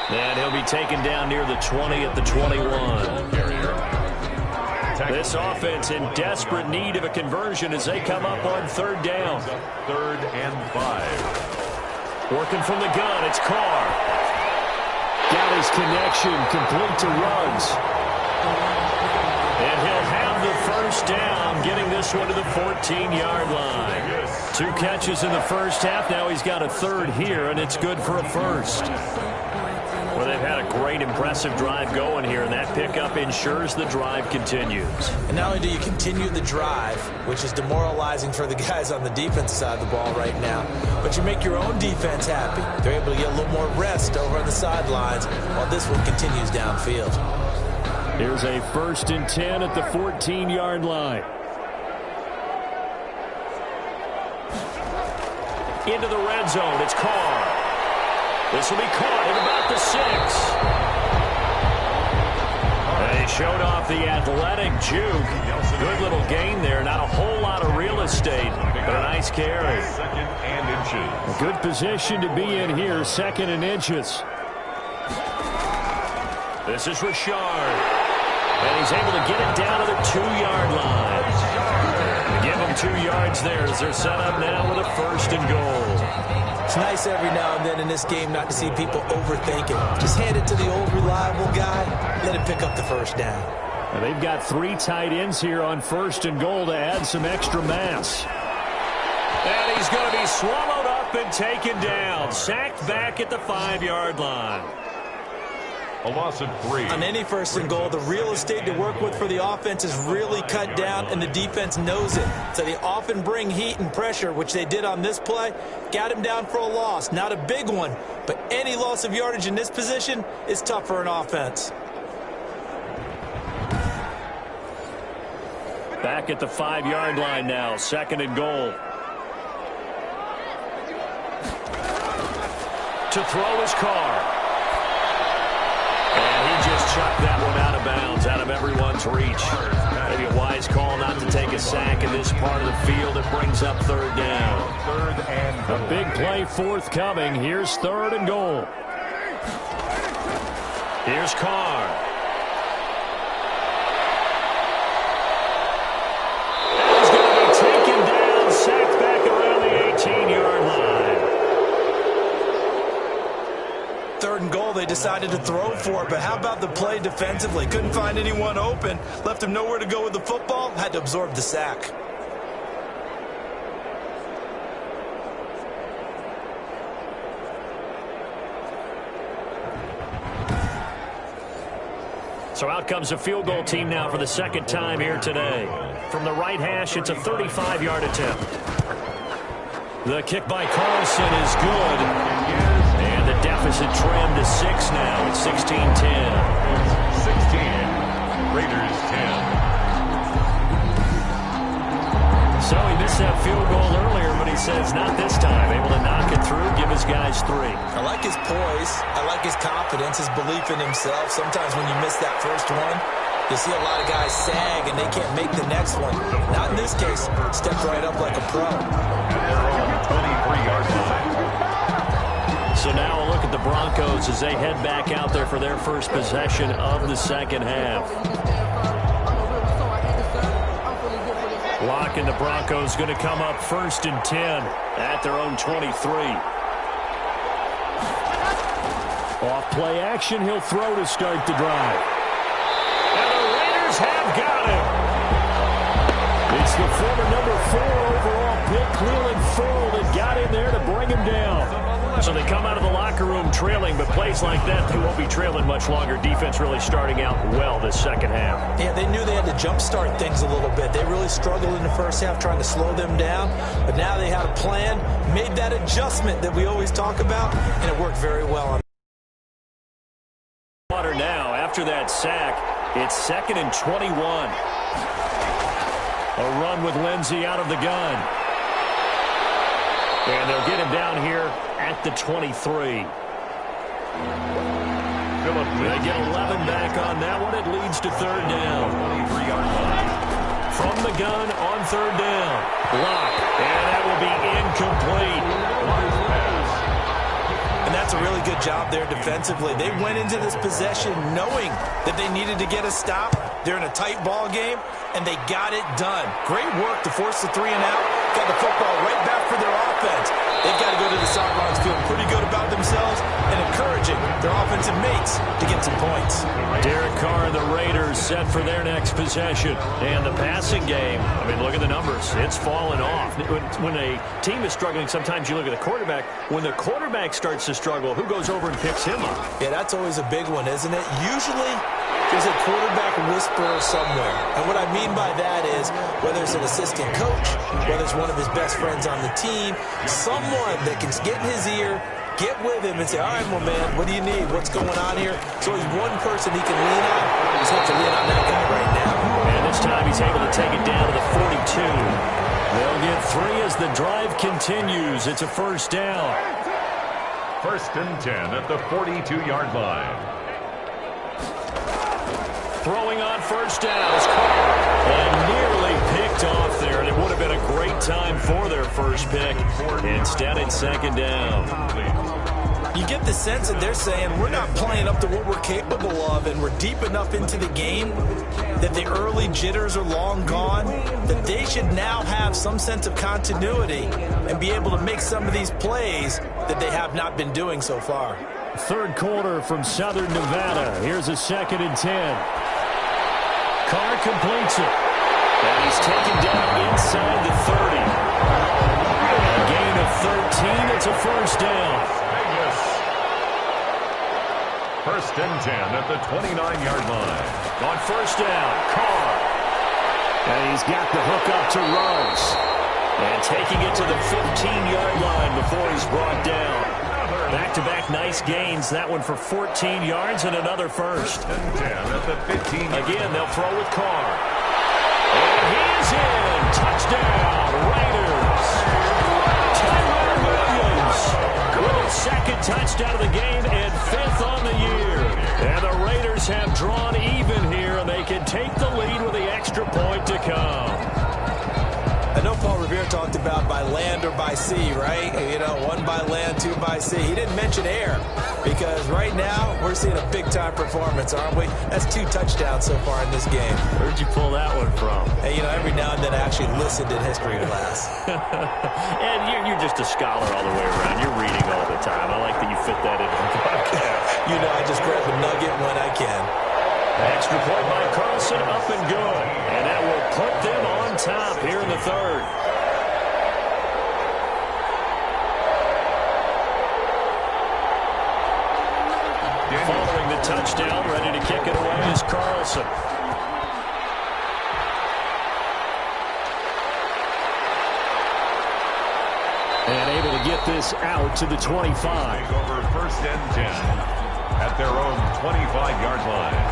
And he'll be taken down near the 20 at the 21. This offense in desperate need of a conversion as they come up on 3rd down. 3rd and 5. Working from the gun, it's Carr. Got his connection, complete to Ruggs. And he'll have the first down, getting this one to the 14-yard line. 2 catches in the first half. Now he's got a 3rd here, and it's good for a 1st. Well, they've had a great, impressive drive going here, and that pickup ensures the drive continues. And not only do you continue the drive, which is demoralizing for the guys on the defensive side of the ball right now, but you make your own defense happy. They're able to get a little more rest over on the sidelines while this one continues downfield. Here's a 1st and 10 at the 14-yard line. Into the red zone, it's Carr. This will be caught at about the 6. They showed off the athletic juke. Good little gain there. Not a whole lot of real estate, but a nice carry. A good position to be in here, 2nd and inches. This is Richard. And he's able to get it down to the 2-yard line. Give them 2 yards there as they're set up now with a 1st and goal. It's nice every now and then in this game not to see people overthink it. Just hand it to the old reliable guy. Let him pick up the 1st down. And they've got 3 tight ends here on 1st and goal to add some extra mass. And he's going to be swallowed up and taken down. Sacked back at the 5-yard line. A loss of 3. On any 1st and goal, the real estate to work with for the offense is really cut down, and the defense knows it. So they often bring heat and pressure, which they did on this play. Got him down for a loss. Not a big one, but any loss of yardage in this position is tough for an offense. Back at the 5-yard line now, 2nd and goal. To throw his Carr. And he just chucked that one out of bounds, out of everyone's reach. Maybe a wise call not to take a sack in this part of the field. It brings up 3rd down. A big play forthcoming. Here's 3rd and goal. Here's Carr. He's going to be taken down, sacked back around the 18-yard line. 3rd and goal, they decided to throw for it, but how about the play defensively? Couldn't find anyone open, left him nowhere to go with the football, had to absorb the sack. So out comes a field goal team now for the 2nd time here today. From the right hash, it's a 35-yard attempt. The kick by Carlson is good. And the deficit trimmed to 6 now. It's 16-10. 16. Raiders 10. So he missed that field goal earlier, but he says not this time. Able to knock it through, give his guys 3. I like his poise. I like his confidence, his belief in himself. Sometimes when you miss that first one, you see a lot of guys sag and they can't make the next one. Not in this case. Stepped right up like a pro. They're on the 23-yard line. So now a look at the Broncos as they head back out there for their first possession of the 2nd half. Lock and the Broncos going to come up 1st and 10 at their own 23. Off play action, he'll throw to start the drive. And the Raiders have got him. It's the former number 4 overall pick, Cleveland Ferrell, that got in there to bring him down. So they come out of the locker room trailing, but plays like that, they won't be trailing much longer. Defense really starting out well this 2nd half. Yeah, they knew they had to jumpstart things a little bit. They really struggled in the 1st half trying to slow them down, but now they had a plan, made that adjustment that we always talk about, and it worked very well. Now, after that sack, it's 2nd and 21. A run with Lindsey out of the gun. And they'll get him down here at the 23. They get 11 back on that one. It leads to 3rd down. From the gun on 3rd down. Block. And that will be incomplete. And that's a really good job there defensively. They went into this possession knowing that they needed to get a stop. They're in a tight ball game, and they got it done. Great work to force the 3 and out. Got the football right back for their offense. They've got to go to the sidelines feeling pretty good about themselves and encouraging pushing their offensive mates to get some points. Derek Carr and the Raiders set for their next possession. And the passing game, I mean, look at the numbers. It's fallen off. When a team is struggling, sometimes you look at the quarterback. When the quarterback starts to struggle, who goes over and picks him up? Yeah, that's always a big one, isn't it? Usually, there's a quarterback whisperer somewhere. And what I mean by that is, whether it's an assistant coach, whether it's one of his best friends on the team, someone that can get in his ear, get with him and say, all right, well, man, what do you need? What's going on here? So he's one person he can lean on. He's going to lean on that guy right now. And this time he's able to take it down to the 42. They'll get 3 as the drive continues. It's a first down. 1st and 10 at the 42-yard line. Throwing on first down is Carr. And nearly picked off there. And it would have been a great time for their first pick. Instead, it's second down. You get the sense that they're saying we're not playing up to what we're capable of, and we're deep enough into the game that the early jitters are long gone, that they should now have some sense of continuity and be able to make some of these plays that they have not been doing so far. Third quarter from Southern Nevada. Here's a 2nd and 10. Carr completes it. And he's taken down inside the 30. A gain of 13. It's a first down. Vegas. 1st and 10 at the 29-yard line. On first down, Carr. And he's got the hook up to Rose. And taking it to the 15-yard line before he's brought down. Back-to-back nice gains. That one for 14 yards and another first. 1st and 10 at the 15. Again, they'll throw with Carr. And he is in. Touchdown, Raiders. Tyrone Williams with his 2nd touchdown of the game and 5th on the year. And the Raiders have drawn even here, and they can take the lead with the extra point to come. I know Paul Revere talked about by land or by sea, right? You know, 1 by land, 2 by sea. He didn't mention air because right now we're seeing a big-time performance, aren't we? That's 2 touchdowns so far in this game. Where'd you pull that one from? Hey, you know, every now and then I actually listened in history class. And you're just a scholar all the way around. You're reading all the time. I like that you fit that into the podcast. You know, I just grab a nugget when I can. Extra point by Carlson, up and good. And that will put them on top here in the 3rd. Following the touchdown, ready to kick it away is Carlson. And able to get this out to the 25. Over 1st and 10 at their own 25-yard line.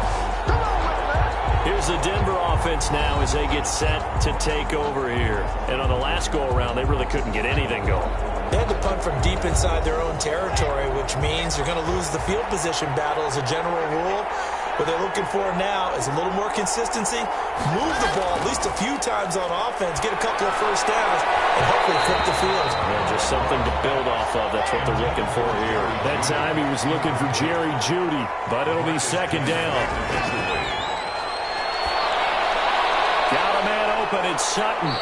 Here's the Denver offense now as they get set to take over here. And on the last go-around, they really couldn't get anything going. They had to punt from deep inside their own territory, which means you're going to lose the field position battle as a general rule. What they're looking for now is a little more consistency, move the ball at least a few times on offense, get a couple of first downs, and hopefully flip the field. Yeah, just something to build off of. That's what they're looking for here. That time he was looking for Jerry Jeudy, but it'll be 2nd down. Got a man open. It's Sutton.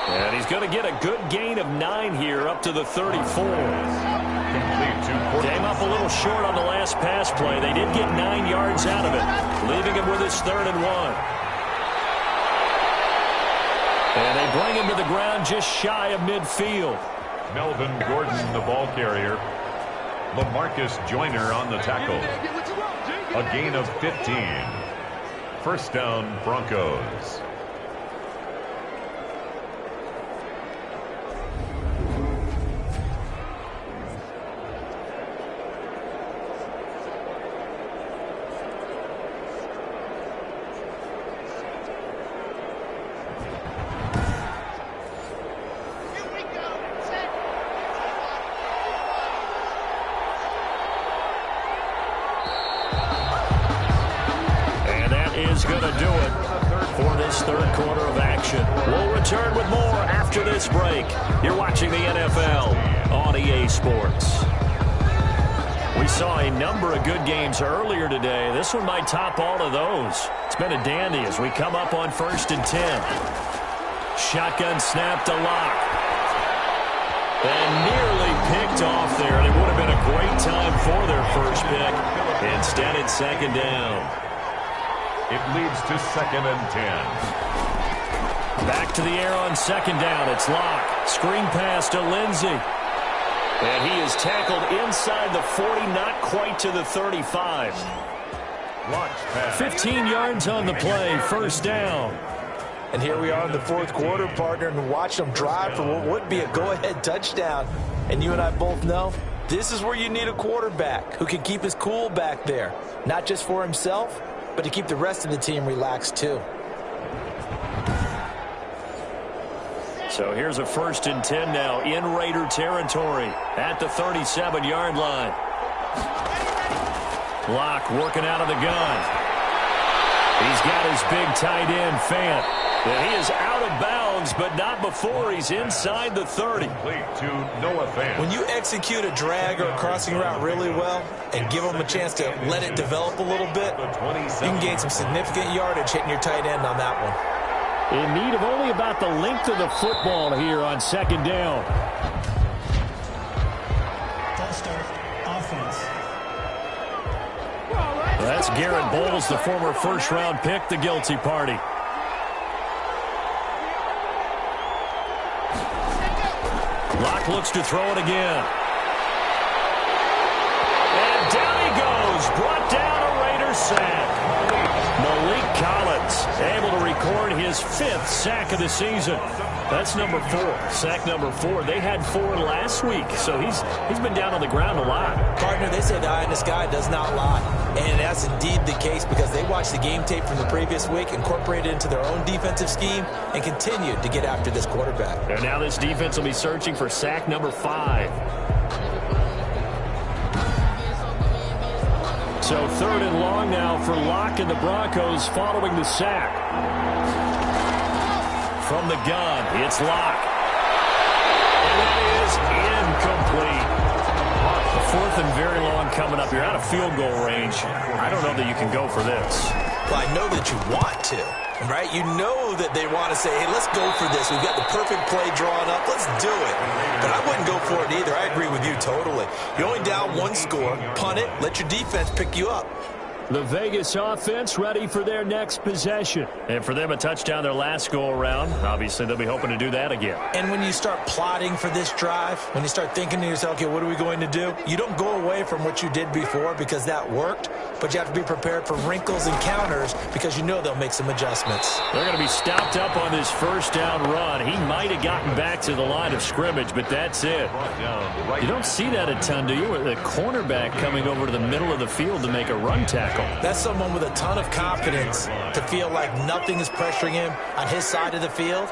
And he's going to get a good gain of 9 here up to the 34. Came up a little short on the last pass play. They did get 9 yards out of it, leaving him with his 3rd and 1. And they bring him to the ground just shy of midfield. Melvin Gordon, the ball carrier. LaMarcus Joyner on the tackle. A gain of 15. First down, Broncos. Is going to do it for this 3rd quarter of action. We'll return with more after this break. You're watching the NFL on EA Sports. We saw a number of good games earlier today. This one might top all of those. It's been a dandy as we come up on 1st and 10. Shotgun snap to Locke. And nearly picked off there. And it would have been a great time for their first pick. Instead, it's second down. It leads to 2nd and 10. Back to the air on second down. It's Locke. Screen pass to Lindsey. And he is tackled inside the 40, not quite to the 35. 15 yards on the play, first down. And here we are in the fourth quarter, partner, and watch them drive for what would be a go-ahead touchdown. And you and I both know this is where you need a quarterback who can keep his cool back there, not just for himself, but to keep the rest of the team relaxed too. So here's a 1st and 10 now in Raider territory at the 37-yard line. Locke working out of the gun. He's got his big tight end, Fant. And he is out of bounds, but not before he's inside the 30. When you execute a drag or a crossing route really well and give them a chance to let it develop a little bit, you can gain some significant yardage hitting your tight end on that one. In need of only about the length of the football here on second down. False start, offense. That's Garrett Bowles, the former first-round pick, the guilty party. Locke looks to throw it again. And down he goes. Brought down a Raider sack. Malik Collins able to record his 5th sack of the season. That's number 4. Sack number 4. They had 4 last week, so he's been down on the ground a lot. Partner, they say the eye in the sky does not lie. And that's indeed the case because they watched the game tape from the previous week, incorporated it into their own defensive scheme, and continued to get after this quarterback. And now this defense will be searching for sack number 5. So 3rd and long now for Locke and the Broncos following the sack. From the gun, it's Locke. And that is incomplete. The 4th and very long coming up. You're out of field goal range. I don't know that you can go for this. Well, I know that you want to, right? You know that they want to say, hey, let's go for this. We've got the perfect play drawn up. Let's do it. But I wouldn't go for it either. I agree with you totally. You're only down 1 score. Punt it. Let your defense pick you up. The Vegas offense ready for their next possession. And for them, a touchdown their last go-around. Obviously, they'll be hoping to do that again. And when you start plotting for this drive, when you start thinking to yourself, okay, what are we going to do? You don't go away from what you did before because that worked, but you have to be prepared for wrinkles and counters because you know they'll make some adjustments. They're going to be stopped up on this first down run. He might have gotten back to the line of scrimmage, but that's it. You don't see that a ton, do you? With a cornerback coming over to the middle of the field to make a run tackle. That's someone with a ton of confidence to feel like nothing is pressuring him on his side of the field.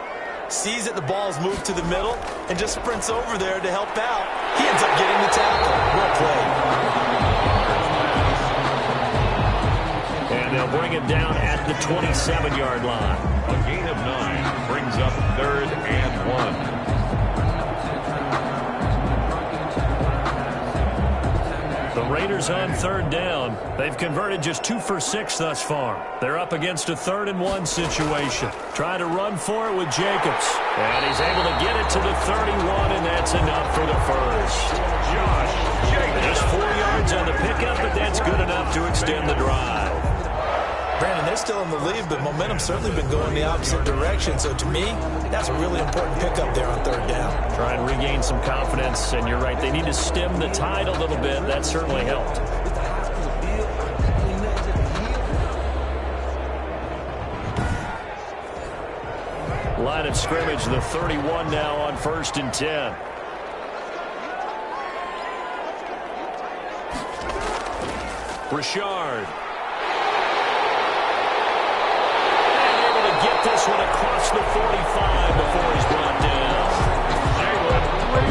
Sees that the ball's moved to the middle and just sprints over there to help out. He ends up getting the tackle. Well played. And they'll bring him down at the 27-yard line. A gain of 9 brings up 3rd and 1. The Raiders on 3rd down. They've converted just 2 for 6 thus far. They're up against a 3rd and 1 situation. Trying to run for it with Jacobs. And he's able to get it to the 31, and that's enough for the first. Josh Jacobs. Just 4 yards on the pickup, but that's good enough to extend the drive. Brandon, they're still in the lead, but momentum's certainly been going the opposite direction. So to me, that's a really important pickup there on 3rd down. Try and regain some confidence, and you're right. They need to stem the tide a little bit. That certainly helped. Line of scrimmage, the 31 now on 1st and 10. Richard. Get this one across the 45 before he's brought down.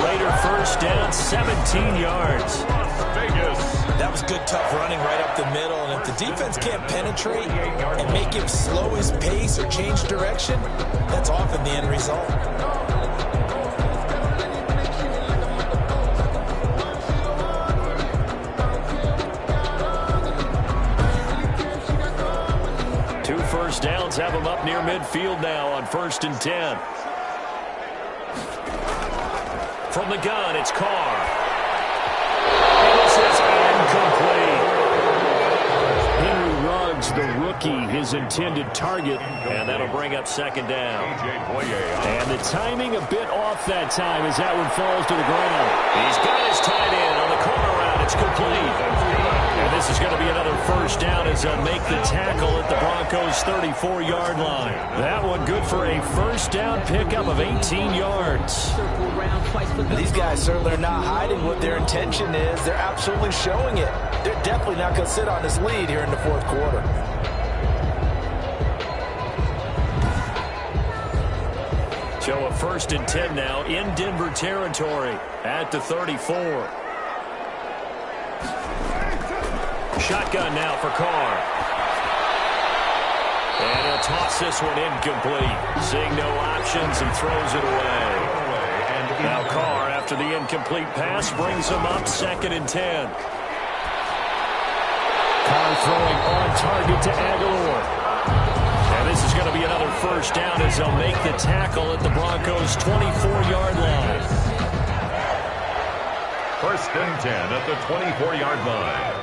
Raider first down, 17 yards. Vegas. That was good, tough running right up the middle. And if the defense can't penetrate and make him slow his pace or change direction, that's often the end result. First downs have them up near midfield now on 1st and 10. From the gun, it's Carr. And this is incomplete. rookie his intended target, and that'll bring up second down. And the timing a bit off that time as that one falls to the ground. He's got his tight end on the corner route. It's complete. And this is going to be another first down as they'll make the tackle at the Broncos' 34-yard line. That one good for a first down pickup of 18 yards. These guys certainly are not hiding what their intention is. They're absolutely showing it. They're definitely not going to sit on this lead here in the fourth quarter. So a 1st and 10 now in Denver territory at the 34. Shotgun now for Carr. And he'll toss this one incomplete. Seeing no options and throws it away. Now Carr, after the incomplete pass, brings him up 2nd and 10. Carr throwing on target to Aguilar. And this is going to be another first down as they'll make the tackle at the Broncos' 24-yard line. 1st and 10 at the 24-yard line.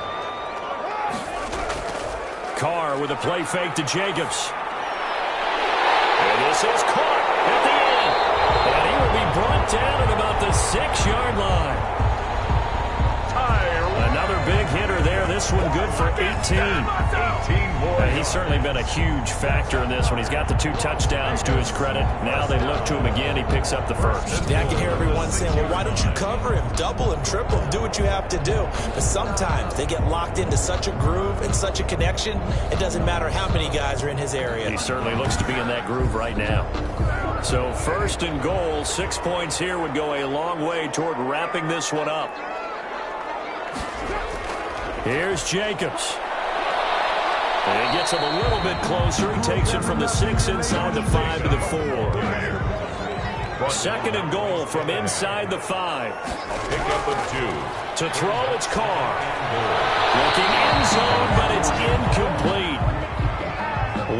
Carr with a play fake to Jacobs. And this is caught at the end. And he will be brought down at about the 6-yard line. Another big hitter there. This one good for 18. And he's certainly been a huge factor in this one. He's got the 2 touchdowns to his credit. Now they look to him again. He picks up the first. Yeah, I can hear everyone saying, well, why don't you cover him? Double him, triple him, do what you have to do. But sometimes they get locked into such a groove and such a connection, it doesn't matter how many guys are in his area. He certainly looks to be in that groove right now. So 1st and goal, 6 points here would go a long way toward wrapping this one up. Here's Jacobs. And he gets him a little bit closer. He takes it from the 6 inside the 5 to the 4. 2nd and goal from inside the 5. Pickup of 2. To throw, it's Carr. Looking end zone, but it's incomplete.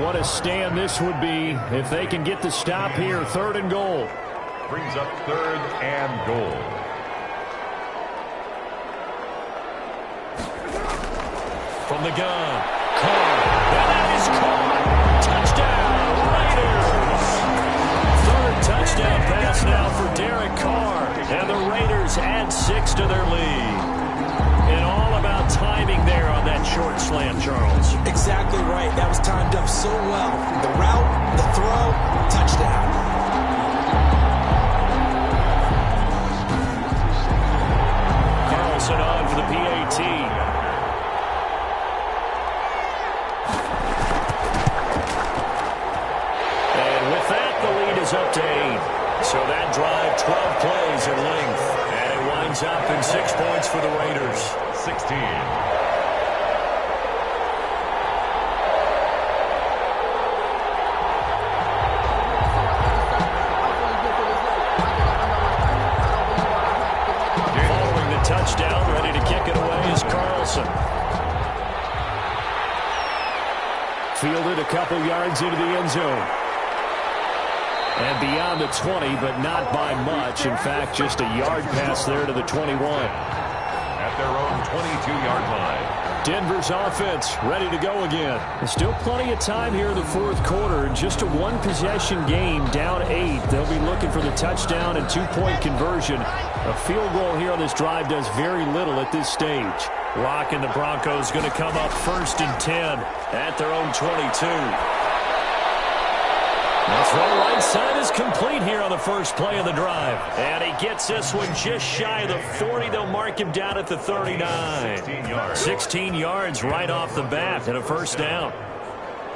What a stand this would be if they can get the stop here. 3rd and goal. Brings up 3rd and goal. From the gun, Carr, and that is caught. Touchdown, Raiders. 3rd touchdown pass now for Derek Carr, and the Raiders add 6 to their lead. And all about timing there on that short slant, Charles. Exactly right. That was timed up so well. The route, the throw, touchdown. Carlson on for the PAT. Up to 8. So that drive, 12 plays in length. And it winds up in 6 points for the Raiders. 16. Following the touchdown, ready to kick it away is Carlson. Fielded a couple yards into the end zone. And beyond the 20, but not by much. In fact, just a yard pass there to the 21. At their own 22-yard line. Denver's offense ready to go again. There's still plenty of time here in the fourth quarter. Just a one-possession game, down 8. They'll be looking for the touchdown and 2-point conversion. A field goal here on this drive does very little at this stage. Rock and the Broncos going to come up 1st and 10 at their own 22. The throw right side is complete here on the first play of the drive. And he gets this one just shy of the 40. They'll mark him down at the 39. 16 yards right off the bat and a first down.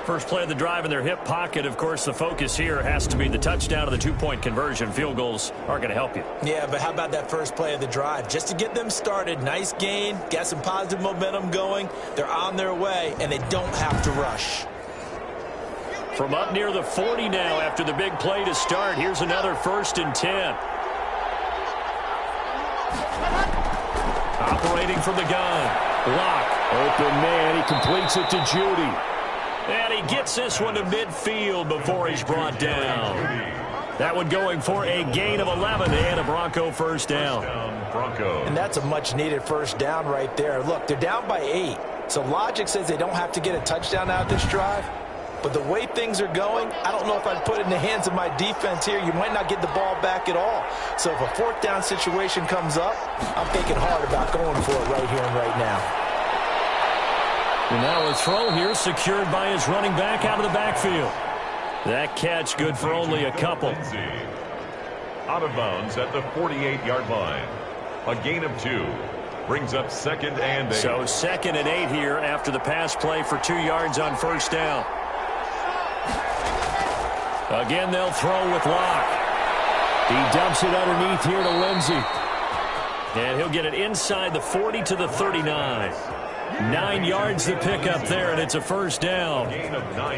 First play of the drive in their hip pocket. Of course, the focus here has to be the touchdown and the 2-point conversion. Field goals aren't going to help you. Yeah, but how about that first play of the drive? Just to get them started, nice gain, got some positive momentum going. They're on their way, and they don't have to rush. From up near the 40 now after the big play to start. Here's another 1st and 10. Operating from the gun. Lock. Open man. He completes it to Judy. And he gets this one to midfield before he's brought down. That one going for a gain of 11 and a Bronco first down. Broncos. And that's a much-needed first down right there. Look, they're down by 8, so logic says they don't have to get a touchdown out of this drive. But the way things are going, I don't know if I'd put it in the hands of my defense here. You might not get the ball back at all. So if a fourth down situation comes up, I'm thinking hard about going for it right here and right now. And now a throw here secured by his running back out of the backfield. That catch good for only a couple. Out of bounds at the 48-yard line. A gain of 2. Brings up 2nd and 8. So 2nd and 8 here after the pass play for 2 yards on first down. Again, they'll throw with Locke. He dumps it underneath here to Lindsey. And he'll get it inside the 40 to the 39. 9 yards to pick up there, and it's a first down.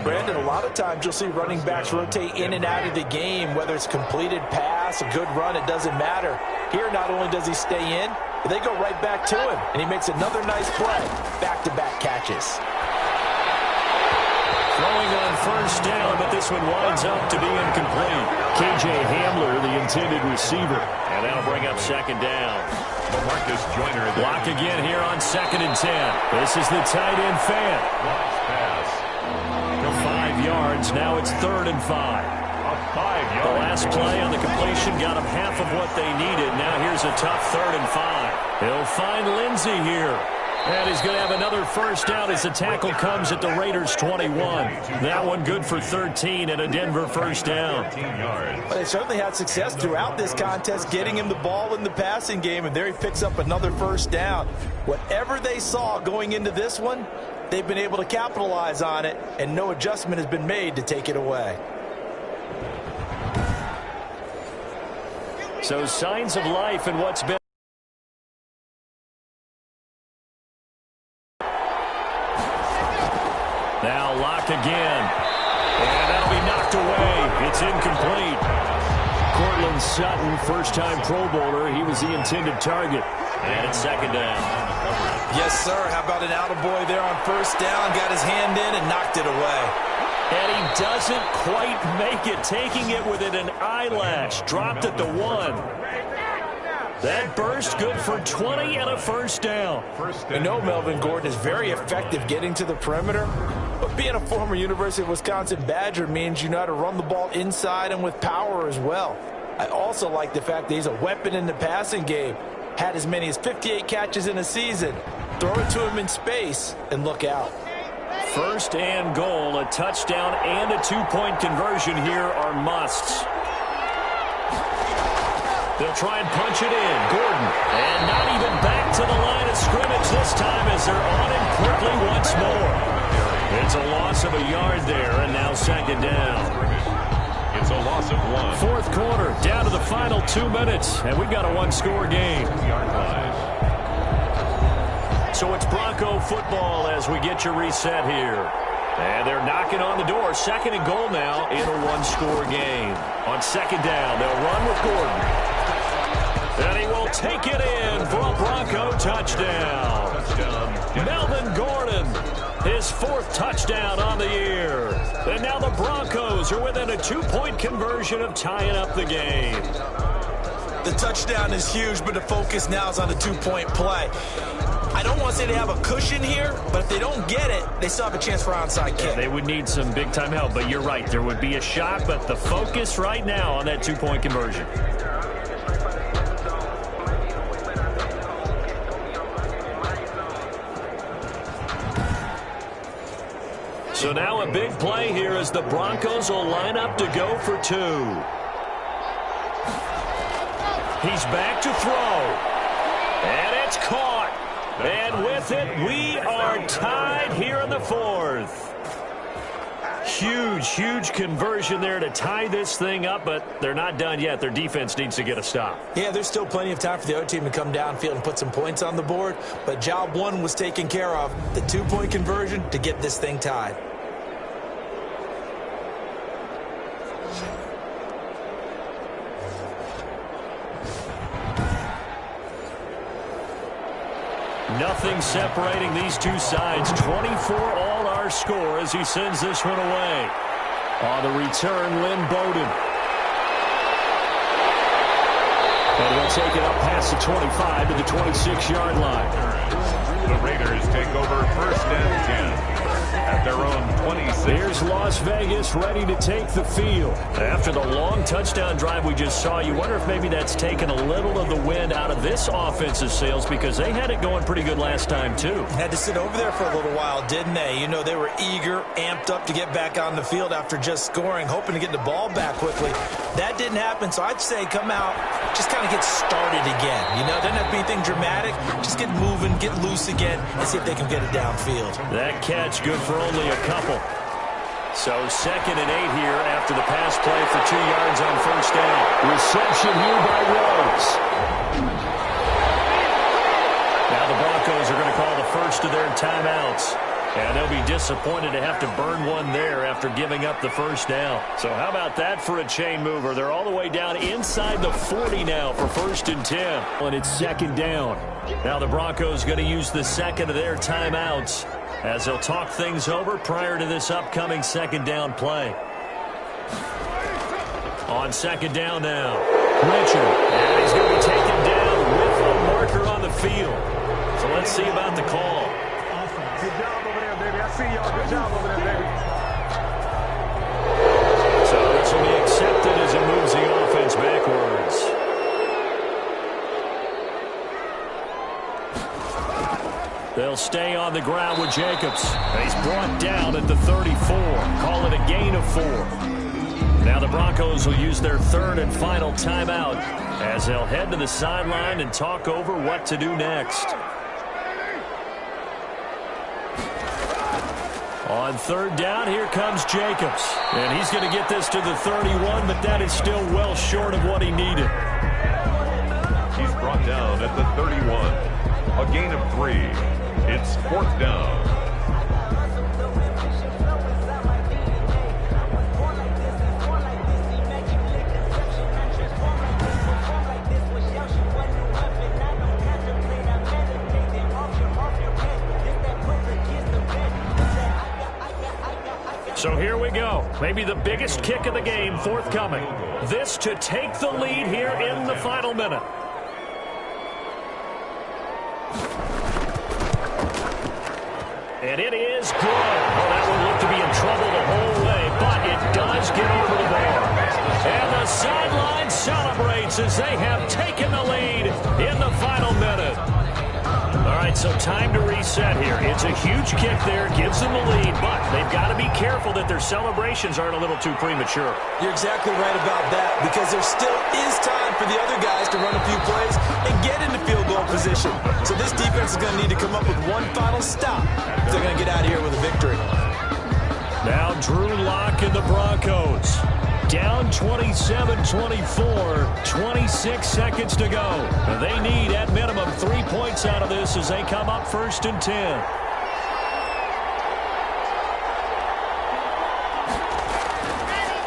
Brandon, a lot of times you'll see running backs rotate in and out of the game, whether it's completed pass, a good run, it doesn't matter. Here, not only does he stay in, but they go right back to him, and he makes another nice play. Back-to-back catches. Throwing on first down, but this one winds up to be incomplete. K.J. Hamler, the intended receiver. And that'll bring up 2nd down. Marcus Joyner. Block again here on 2nd and 10. This is the tight end fan. For 5 yards. Now it's 3rd and 5. The last play on the completion got them half of what they needed. Now here's a tough 3rd and 5. He'll find Lindsey here. And he's going to have another first down as the tackle comes at the Raiders' 21. That one good for 13 and a Denver first down. But they certainly had success throughout this contest getting him the ball in the passing game, and there he picks up another first down. Whatever they saw going into this one, they've been able to capitalize on it, and no adjustment has been made to take it away. So signs of life in what's been. Now Locke again. And that'll be knocked away. It's incomplete. Cortland Sutton, first-time Pro Bowler. He was the intended target. And it's 2nd down. Yes, sir. How about an attaboy there on first down? Got his hand in and knocked it away. And he doesn't quite make it, taking it within an eyelash. Dropped at the 1. That burst good for 20 and a first down. You know Melvin Gordon is very effective getting to the perimeter, but being a former University of Wisconsin Badger means you know how to run the ball inside and with power as well. I also like the fact that he's a weapon in the passing game. Had as many as 58 catches in a season. Throw it to him in space and look out. First and goal, a touchdown and a 2-point conversion here are musts. They'll try and punch it in. Gordon. And not even back to the line of scrimmage this time as they're on him quickly once more. It's a loss of a yard there, and now 2nd down. It's a loss of 1. Fourth quarter, down to the final 2 minutes, and we've got a 1-score game. So it's Bronco football as we get you reset here. And they're knocking on the door. 2nd and goal now in a 1-score game. On 2nd down, they'll run with Gordon. And he will take it in for a Bronco touchdown. Melvin Gordon, his 4th touchdown on the year. And now the Broncos are within a 2-point conversion of tying up the game. The touchdown is huge, but the focus now is on the 2-point play. I don't want to say they have a cushion here, but if they don't get it, they still have a chance for onside kick. They would need some big-time help, but you're right. There would be a shot, but the focus right now on that 2-point conversion. So now a big play here as the Broncos will line up to go for 2. He's back to throw. And it's caught. And with it, we are tied here in the 4th. Huge, huge conversion there to tie this thing up, but they're not done yet. Their defense needs to get a stop. Yeah, there's still plenty of time for the other team to come downfield and put some points on the board, but job 1 was taken care of. The 2-point conversion to get this thing tied. Nothing separating these two sides. 24 all our score as he sends this one away. On the return, Lynn Bowden. And he'll take it up past the 25 to the 26-yard line. The Raiders take over 1st and 10 at their own 26. Here's Las Vegas ready to take the field. After the long touchdown drive we just saw, you wonder if maybe that's taken a little of the wind out of this offensive sails because they had it going pretty good last time too. Had to sit over there for a little while, didn't they? You know, they were eager, amped up to get back on the field after just scoring, hoping to get the ball back quickly. That didn't happen, so I'd say come out, just kind of get started again. You know, doesn't have to be anything dramatic. Just get moving, get loose again, and see if they can get it downfield. That catch good for only a couple. So 2nd and 8 here after the pass play for 2 yards on 1st down. Reception here by Rose. Now the Broncos are going to call the first of their timeouts. And they'll be disappointed to have to burn one there after giving up the 1st down. So how about that for a chain mover? They're all the way down inside the 40 now for 1st and 10. And it's 2nd down. Now the Broncos going to use the 2nd of their timeouts as they'll talk things over prior to this upcoming 2nd down play. On 2nd down now, Richard. And he's going to be taken down with a marker on the field. So let's see about the call. Good job over there, baby. I see y'all. Good job over there, baby. So this will be accepted as it moves the offense backwards. They'll stay on the ground with Jacobs. He's brought down at the 34. Call it a gain of 4. Now the Broncos will use their 3rd and final timeout as they'll head to the sideline and talk over what to do next. On 3rd down, here comes Jacobs. And he's going to get this to the 31, but that is still well short of what he needed. He's brought down at the 31. A gain of 3. It's 4th down. So here we go. Maybe the biggest kick of the game forthcoming. This to take the lead here in the final minute. And it is good. Well, that one looked to be in trouble the whole way, but it does get over the bar. And the sideline celebrates as they have taken the lead in the final minute. All right, so time to reset here. It's a huge kick there, gives them the lead, but they've got to be careful that their celebrations aren't a little too premature. You're exactly right about that because there still is time for the other guys to run a few plays and get into field goal position. So this defense is going to need to come up with one final stop if they're going to get out of here with a victory. Now Drew Lock and the Broncos. Down 27-24, 26 seconds to go. They need, at minimum, 3 points out of this as they come up 1st and 10.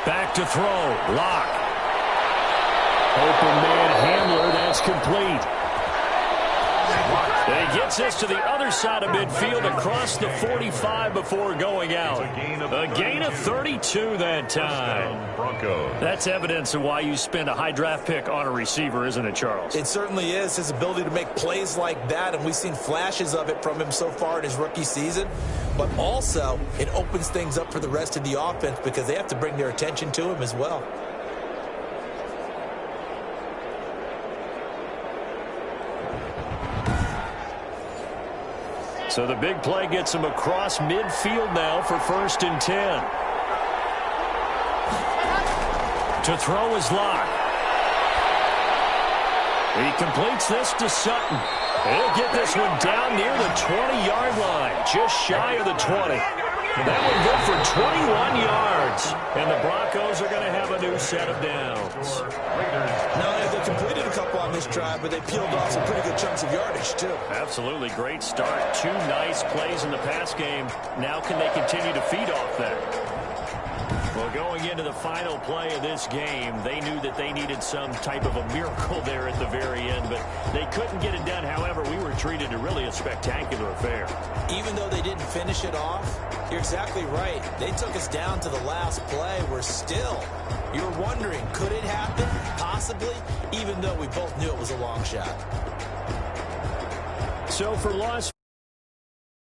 Back to throw. Lock. Open man Hamler. That's complete. And he gets this to the other side of midfield across the 45 before going out. A gain of 32 that time. That's evidence of why you spend a high draft pick on a receiver, isn't it, Charles? It certainly is. His ability to make plays like that, and we've seen flashes of it from him so far in his rookie season. But also, it opens things up for the rest of the offense because they have to bring their attention to him as well. So the big play gets him across midfield now for 1st and 10. To throw is Lock. He completes this to Sutton. He'll get this one down near the 20-yard line, just shy of the 20. That one good for 21 yards. And the Broncos are going to have a new set of downs. Now, they completed a couple on this drive, but they peeled off some pretty good chunks of yardage, too. Absolutely. Great start. 2 nice plays in the pass game. Now can they continue to feed off that? Well, going into the final play of this game, they knew that they needed some type of a miracle there at the very end, but they couldn't get it done. However, we were treated to really a spectacular affair. Even though they didn't finish it off, you're exactly right. They took us down to the last play. We're still, you're wondering, could it happen? Possibly. offensively, even though we both knew it was a long shot. So for Las